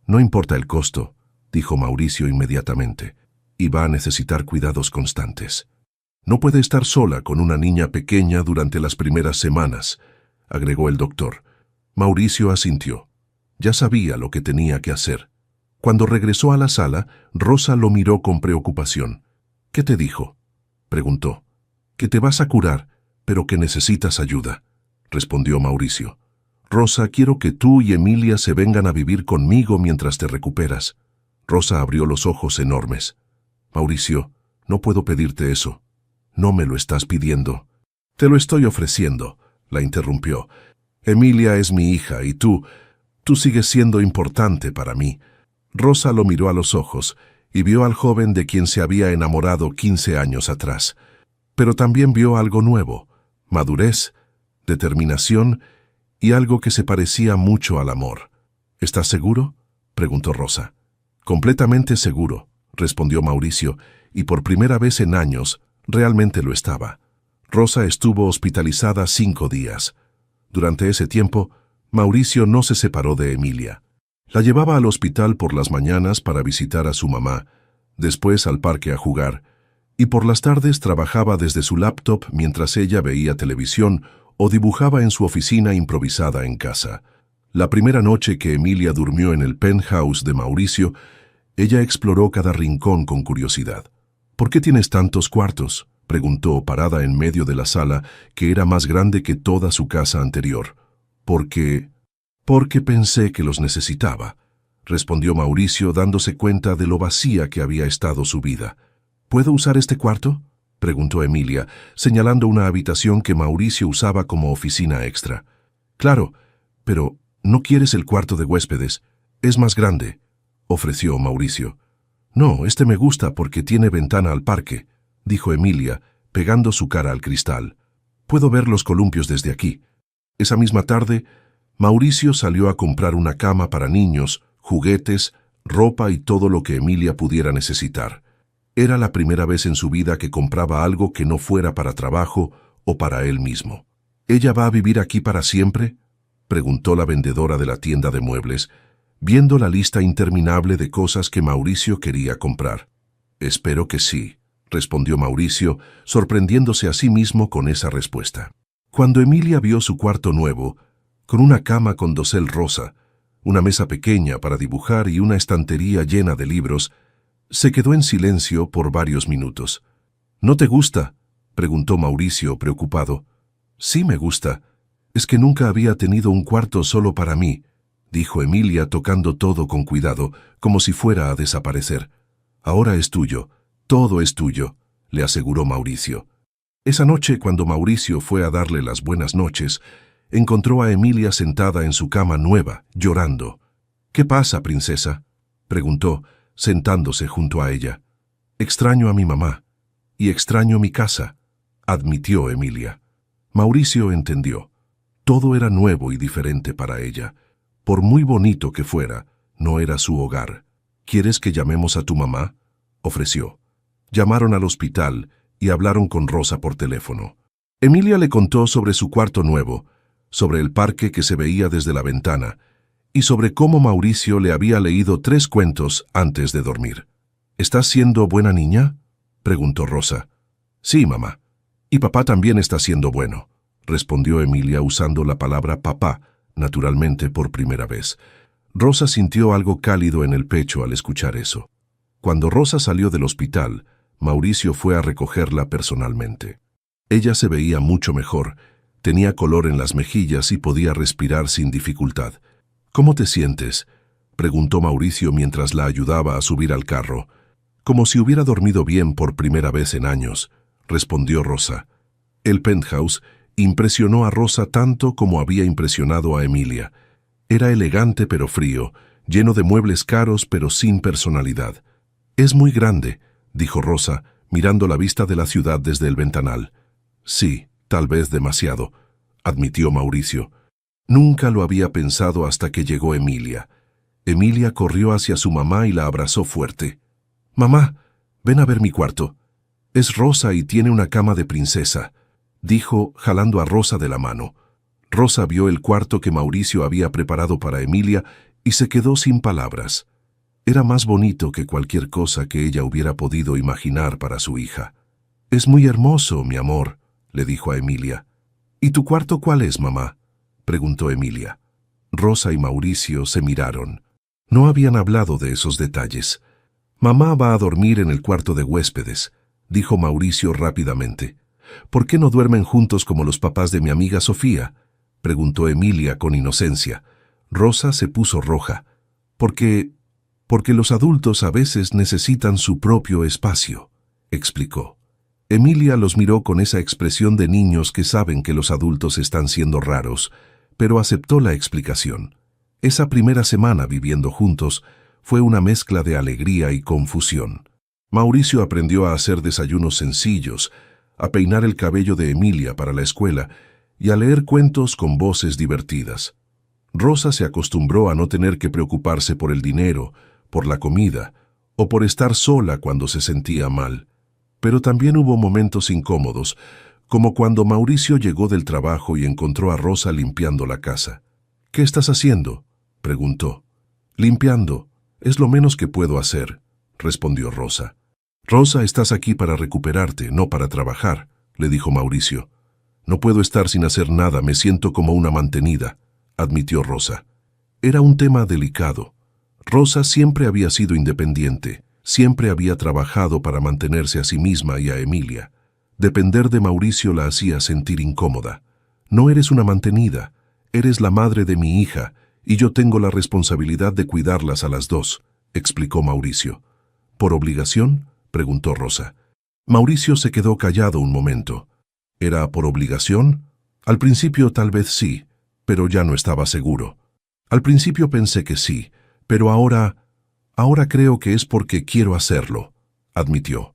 No importa el costo, dijo Mauricio inmediatamente, y va a necesitar cuidados constantes. No puede estar sola con una niña pequeña durante las primeras semanas, agregó el doctor. Mauricio asintió. Ya sabía lo que tenía que hacer. Cuando regresó a la sala, Rosa lo miró con preocupación. ¿Qué te dijo?, preguntó. Que te vas a curar, pero que necesitas ayuda, respondió Mauricio. Rosa, quiero que tú y Emilia se vengan a vivir conmigo mientras te recuperas. Rosa abrió los ojos enormes. Mauricio, no puedo pedirte eso. No me lo estás pidiendo. Te lo estoy ofreciendo, la interrumpió. Emilia es mi hija y tú sigues siendo importante para mí. Rosa lo miró a los ojos y vio al joven de quien se había enamorado 15 años atrás. Pero también vio algo nuevo, madurez, determinación y algo que se parecía mucho al amor. ¿Estás seguro?, preguntó Rosa. Completamente seguro, respondió Mauricio, y por primera vez en años, realmente lo estaba. Rosa estuvo hospitalizada 5 días. Durante ese tiempo, Mauricio no se separó de Emilia. La llevaba al hospital por las mañanas para visitar a su mamá, después al parque a jugar, y por las tardes trabajaba desde su laptop mientras ella veía televisión o dibujaba en su oficina improvisada en casa. La primera noche que Emilia durmió en el penthouse de Mauricio, ella exploró cada rincón con curiosidad. ¿Por qué tienes tantos cuartos?, preguntó parada en medio de la sala, que era más grande que toda su casa anterior. Porque pensé que los necesitaba, respondió Mauricio, dándose cuenta de lo vacía que había estado su vida. ¿Puedo usar este cuarto?, preguntó Emilia, señalando una habitación que Mauricio usaba como oficina extra. Claro, pero ¿no quieres el cuarto de huéspedes? Es más grande, ofreció Mauricio. No, este me gusta porque tiene ventana al parque, dijo Emilia, pegando su cara al cristal. Puedo ver los columpios desde aquí. Esa misma tarde, Mauricio salió a comprar una cama para niños, juguetes, ropa y todo lo que Emilia pudiera necesitar. Era la primera vez en su vida que compraba algo que no fuera para trabajo o para él mismo. ¿Ella va a vivir aquí para siempre?, preguntó la vendedora de la tienda de muebles, viendo la lista interminable de cosas que Mauricio quería comprar. Espero que sí, respondió Mauricio, sorprendiéndose a sí mismo con esa respuesta. Cuando Emilia vio su cuarto nuevo, con una cama con dosel rosa, una mesa pequeña para dibujar y una estantería llena de libros, se quedó en silencio por varios minutos. ¿No te gusta?, preguntó Mauricio, preocupado. Sí me gusta. Es que nunca había tenido un cuarto solo para mí, dijo Emilia tocando todo con cuidado, como si fuera a desaparecer. Ahora es tuyo, todo es tuyo, le aseguró Mauricio. Esa noche, cuando Mauricio fue a darle las buenas noches, encontró a Emilia sentada en su cama nueva, llorando. «¿Qué pasa, princesa?», preguntó, sentándose junto a ella. «Extraño a mi mamá, y extraño mi casa», admitió Emilia. Mauricio entendió. Todo era nuevo y diferente para ella. Por muy bonito que fuera, no era su hogar. «¿Quieres que llamemos a tu mamá?», ofreció. Llamaron al hospital y hablaron con Rosa por teléfono. Emilia le contó sobre su cuarto nuevo, sobre el parque que se veía desde la ventana, y sobre cómo Mauricio le había leído 3 cuentos antes de dormir. «¿Estás siendo buena niña?», preguntó Rosa. «Sí, mamá. Y papá también está siendo bueno», respondió Emilia usando la palabra papá, naturalmente por primera vez. Rosa sintió algo cálido en el pecho al escuchar eso. Cuando Rosa salió del hospital, Mauricio fue a recogerla personalmente. Ella se veía mucho mejor, tenía color en las mejillas y podía respirar sin dificultad. «¿Cómo te sientes?», preguntó Mauricio mientras la ayudaba a subir al carro. «Como si hubiera dormido bien por primera vez en años», respondió Rosa. El penthouse impresionó a Rosa tanto como había impresionado a Emilia. Era elegante pero frío, lleno de muebles caros pero sin personalidad. «Es muy grande», dijo Rosa, mirando la vista de la ciudad desde el ventanal. «Sí, tal vez demasiado», admitió Mauricio. Nunca lo había pensado hasta que llegó Emilia. Emilia corrió hacia su mamá y la abrazó fuerte. «Mamá, ven a ver mi cuarto. Es rosa y tiene una cama de princesa», dijo, jalando a Rosa de la mano. Rosa vio el cuarto que Mauricio había preparado para Emilia y se quedó sin palabras. Era más bonito que cualquier cosa que ella hubiera podido imaginar para su hija. «Es muy hermoso, mi amor», le dijo a Emilia. «¿Y tu cuarto cuál es, mamá?», preguntó Emilia. Rosa y Mauricio se miraron. No habían hablado de esos detalles. «Mamá va a dormir en el cuarto de huéspedes», dijo Mauricio rápidamente. «¿Por qué no duermen juntos como los papás de mi amiga Sofía?», preguntó Emilia con inocencia. Rosa se puso roja. Porque los adultos a veces necesitan su propio espacio», explicó. Emilia los miró con esa expresión de niños que saben que los adultos están siendo raros, pero aceptó la explicación. Esa primera semana viviendo juntos fue una mezcla de alegría y confusión. Mauricio aprendió a hacer desayunos sencillos, a peinar el cabello de Emilia para la escuela y a leer cuentos con voces divertidas. Rosa se acostumbró a no tener que preocuparse por el dinero, por la comida o por estar sola cuando se sentía mal. Pero también hubo momentos incómodos, como cuando Mauricio llegó del trabajo y encontró a Rosa limpiando la casa. «¿Qué estás haciendo?», preguntó. «Limpiando. Es lo menos que puedo hacer», respondió Rosa. «Rosa, estás aquí para recuperarte, no para trabajar», le dijo Mauricio. «No puedo estar sin hacer nada, me siento como una mantenida», admitió Rosa. Era un tema delicado. Rosa siempre había sido independiente, siempre había trabajado para mantenerse a sí misma y a Emilia. Depender de Mauricio la hacía sentir incómoda. «No eres una mantenida, eres la madre de mi hija, y yo tengo la responsabilidad de cuidarlas a las dos», explicó Mauricio. «¿Por obligación?», preguntó Rosa. Mauricio se quedó callado un momento. ¿Era por obligación? Al principio tal vez sí, pero ya no estaba seguro. Al principio pensé que sí, pero ahora creo que es porque quiero hacerlo», admitió.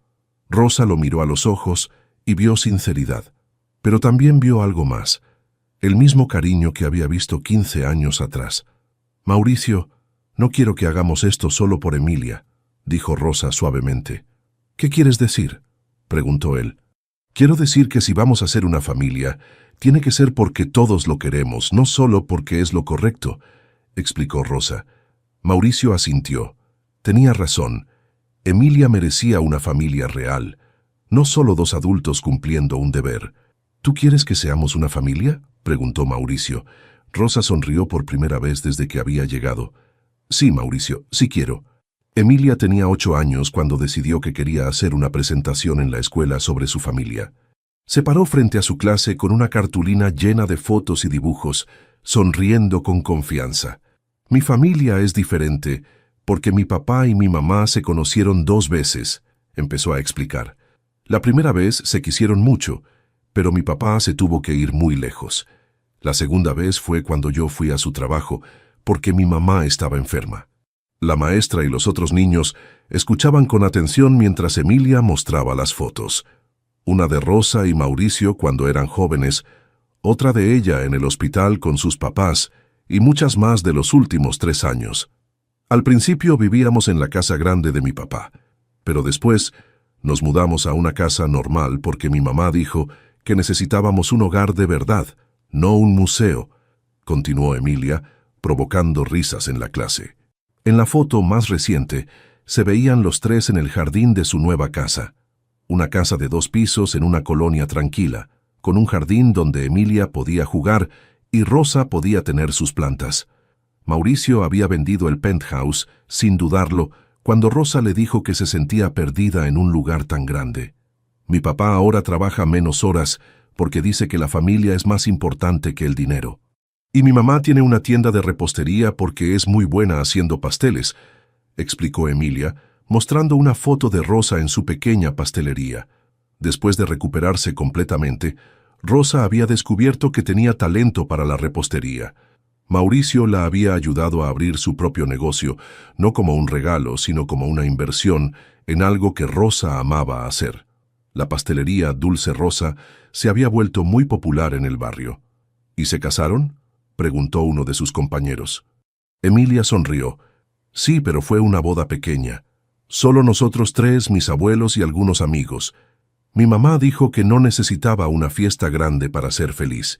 Rosa lo miró a los ojos y vio sinceridad, pero también vio algo más, el mismo cariño que había visto 15 años atrás. «Mauricio, no quiero que hagamos esto solo por Emilia», dijo Rosa suavemente. «¿Qué quieres decir?», preguntó él. «Quiero decir que si vamos a ser una familia, tiene que ser porque todos lo queremos, no solo porque es lo correcto», explicó Rosa. Mauricio asintió. Tenía razón. Emilia merecía una familia real, no solo 2 adultos cumpliendo un deber. ¿Tú quieres que seamos una familia?, preguntó Mauricio. Rosa sonrió por primera vez desde que había llegado. Sí, Mauricio, sí quiero. Emilia tenía 8 años cuando decidió que quería hacer una presentación en la escuela sobre su familia. Se paró frente a su clase con una cartulina llena de fotos y dibujos, sonriendo con confianza. Mi familia es diferente porque mi papá y mi mamá se conocieron 2 veces, empezó a explicar. La primera vez se quisieron mucho, pero mi papá se tuvo que ir muy lejos. La segunda vez fue cuando yo fui a su trabajo, porque mi mamá estaba enferma. La maestra y los otros niños escuchaban con atención mientras Emilia mostraba las fotos. Una de Rosa y Mauricio cuando eran jóvenes, otra de ella en el hospital con sus papás y muchas más de los últimos 3 años. Al principio vivíamos en la casa grande de mi papá, pero después nos mudamos a una casa normal porque mi mamá dijo que necesitábamos un hogar de verdad, no un museo, continuó Emilia, provocando risas en la clase. En la foto más reciente se veían los 3 en el jardín de su nueva casa, una casa de 2 pisos en una colonia tranquila, con un jardín donde Emilia podía jugar y Rosa podía tener sus plantas. Mauricio había vendido el penthouse, sin dudarlo, cuando Rosa le dijo que se sentía perdida en un lugar tan grande. Mi papá ahora trabaja menos horas porque dice que la familia es más importante que el dinero. Y mi mamá tiene una tienda de repostería porque es muy buena haciendo pasteles, explicó Emilia, mostrando una foto de Rosa en su pequeña pastelería. Después de recuperarse completamente, Rosa había descubierto que tenía talento para la repostería. Mauricio la había ayudado a abrir su propio negocio, no como un regalo, sino como una inversión en algo que Rosa amaba hacer. La pastelería Dulce Rosa se había vuelto muy popular en el barrio. ¿Y se casaron?, preguntó uno de sus compañeros. Emilia sonrió. Sí, pero fue una boda pequeña. Solo nosotros 3, mis abuelos y algunos amigos. Mi mamá dijo que no necesitaba una fiesta grande para ser feliz.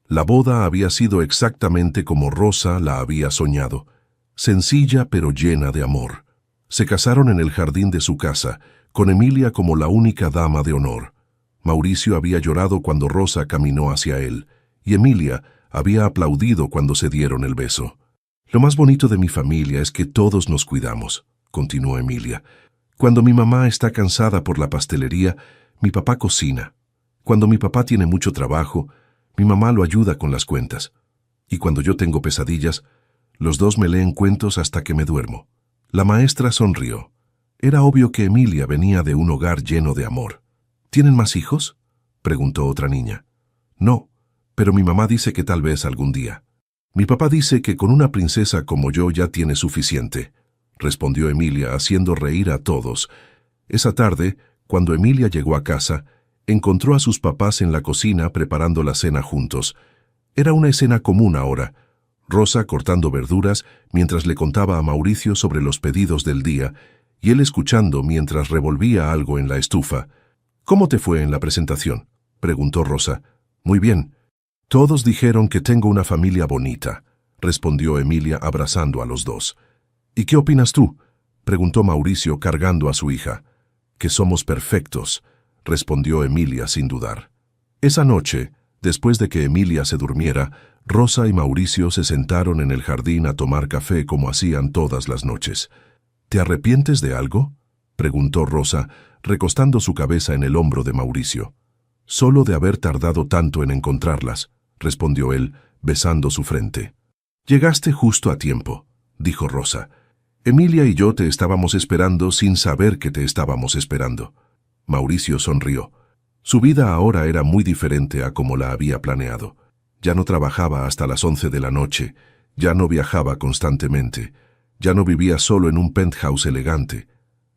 La boda había sido exactamente como Rosa la había soñado, sencilla pero llena de amor. Se casaron en el jardín de su casa, con Emilia como la única dama de honor. Mauricio había llorado cuando Rosa caminó hacia él, y Emilia había aplaudido cuando se dieron el beso. Lo más bonito de mi familia es que todos nos cuidamos, continuó Emilia. Cuando mi mamá está cansada por la pastelería, mi papá cocina. Cuando mi papá tiene mucho trabajo, mi mamá lo ayuda con las cuentas. Y cuando yo tengo pesadillas, los 2 me leen cuentos hasta que me duermo. La maestra sonrió. Era obvio que Emilia venía de un hogar lleno de amor. ¿Tienen más hijos?, preguntó otra niña. No, pero mi mamá dice que tal vez algún día. Mi papá dice que con una princesa como yo ya tiene suficiente, respondió Emilia, haciendo reír a todos. Esa tarde, cuando Emilia llegó a casa, encontró a sus papás en la cocina preparando la cena juntos. Era una escena común ahora. Rosa cortando verduras mientras le contaba a Mauricio sobre los pedidos del día, y él escuchando mientras revolvía algo en la estufa. ¿Cómo te fue en la presentación?, preguntó Rosa. Muy bien. Todos dijeron que tengo una familia bonita, respondió Emilia abrazando a los 2. ¿Y qué opinas tú?, preguntó Mauricio cargando a su hija. Que somos perfectos, respondió Emilia sin dudar. Esa noche, después de que Emilia se durmiera, Rosa y Mauricio se sentaron en el jardín a tomar café como hacían todas las noches. ¿Te arrepientes de algo?, preguntó Rosa, recostando su cabeza en el hombro de Mauricio. Solo de haber tardado tanto en encontrarlas, respondió él, besando su frente. Llegaste justo a tiempo, dijo Rosa. Emilia y yo te estábamos esperando sin saber que te estábamos esperando. Mauricio sonrió. Su vida ahora era muy diferente a como la había planeado. Ya no trabajaba hasta las 11 de la noche, ya no viajaba constantemente, ya no vivía solo en un penthouse elegante.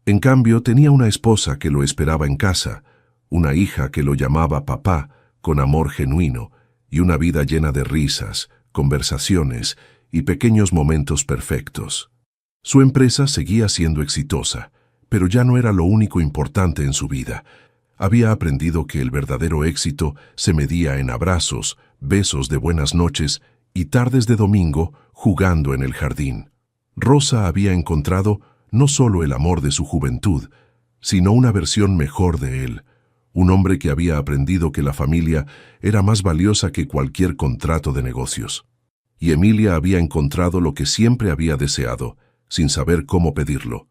En cambio, tenía una esposa que lo esperaba en casa, una hija que lo llamaba papá, con amor genuino, y una vida llena de risas, conversaciones y pequeños momentos perfectos. Su empresa seguía siendo exitosa, pero ya no era lo único importante en su vida. Había aprendido que el verdadero éxito se medía en abrazos, besos de buenas noches y tardes de domingo jugando en el jardín. Rosa había encontrado no solo el amor de su juventud, sino una versión mejor de él, un hombre que había aprendido que la familia era más valiosa que cualquier contrato de negocios. Y Emilia había encontrado lo que siempre había deseado, sin saber cómo pedirlo.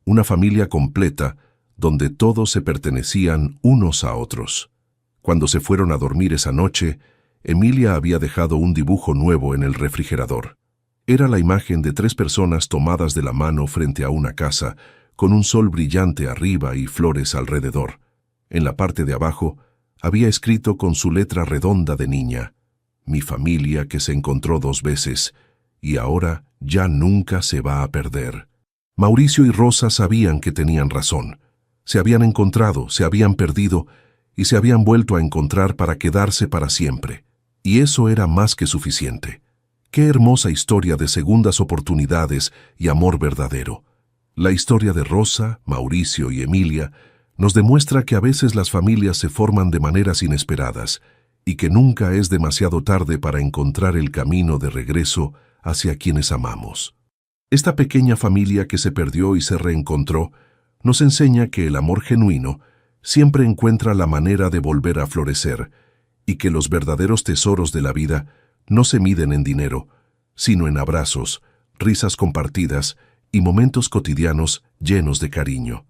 Una familia completa, donde todos se pertenecían unos a otros. Cuando se fueron a dormir esa noche, Emilia había dejado un dibujo nuevo en el refrigerador. Era la imagen de 3 personas tomadas de la mano frente a una casa, con un sol brillante arriba y flores alrededor. En la parte de abajo, había escrito con su letra redonda de niña: mi familia que se encontró 2 veces, y ahora ya nunca se va a perder. Mauricio y Rosa sabían que tenían razón. Se habían encontrado, se habían perdido, y se habían vuelto a encontrar para quedarse para siempre. Y eso era más que suficiente. Qué hermosa historia de segundas oportunidades y amor verdadero. La historia de Rosa, Mauricio y Emilia nos demuestra que a veces las familias se forman de maneras inesperadas y que nunca es demasiado tarde para encontrar el camino de regreso hacia quienes amamos. Esta pequeña familia que se perdió y se reencontró nos enseña que el amor genuino siempre encuentra la manera de volver a florecer y que los verdaderos tesoros de la vida no se miden en dinero, sino en abrazos, risas compartidas y momentos cotidianos llenos de cariño.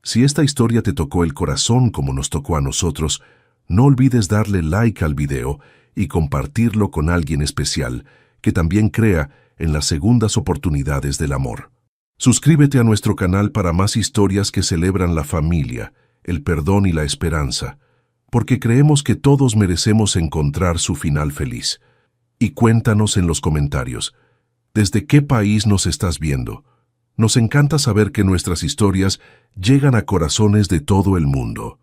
Si esta historia te tocó el corazón como nos tocó a nosotros, no olvides darle like al video y compartirlo con alguien especial que también crea en las segundas oportunidades del amor. Suscríbete a nuestro canal para más historias que celebran la familia, el perdón y la esperanza, porque creemos que todos merecemos encontrar su final feliz. Y cuéntanos en los comentarios, ¿desde qué país nos estás viendo? Nos encanta saber que nuestras historias llegan a corazones de todo el mundo.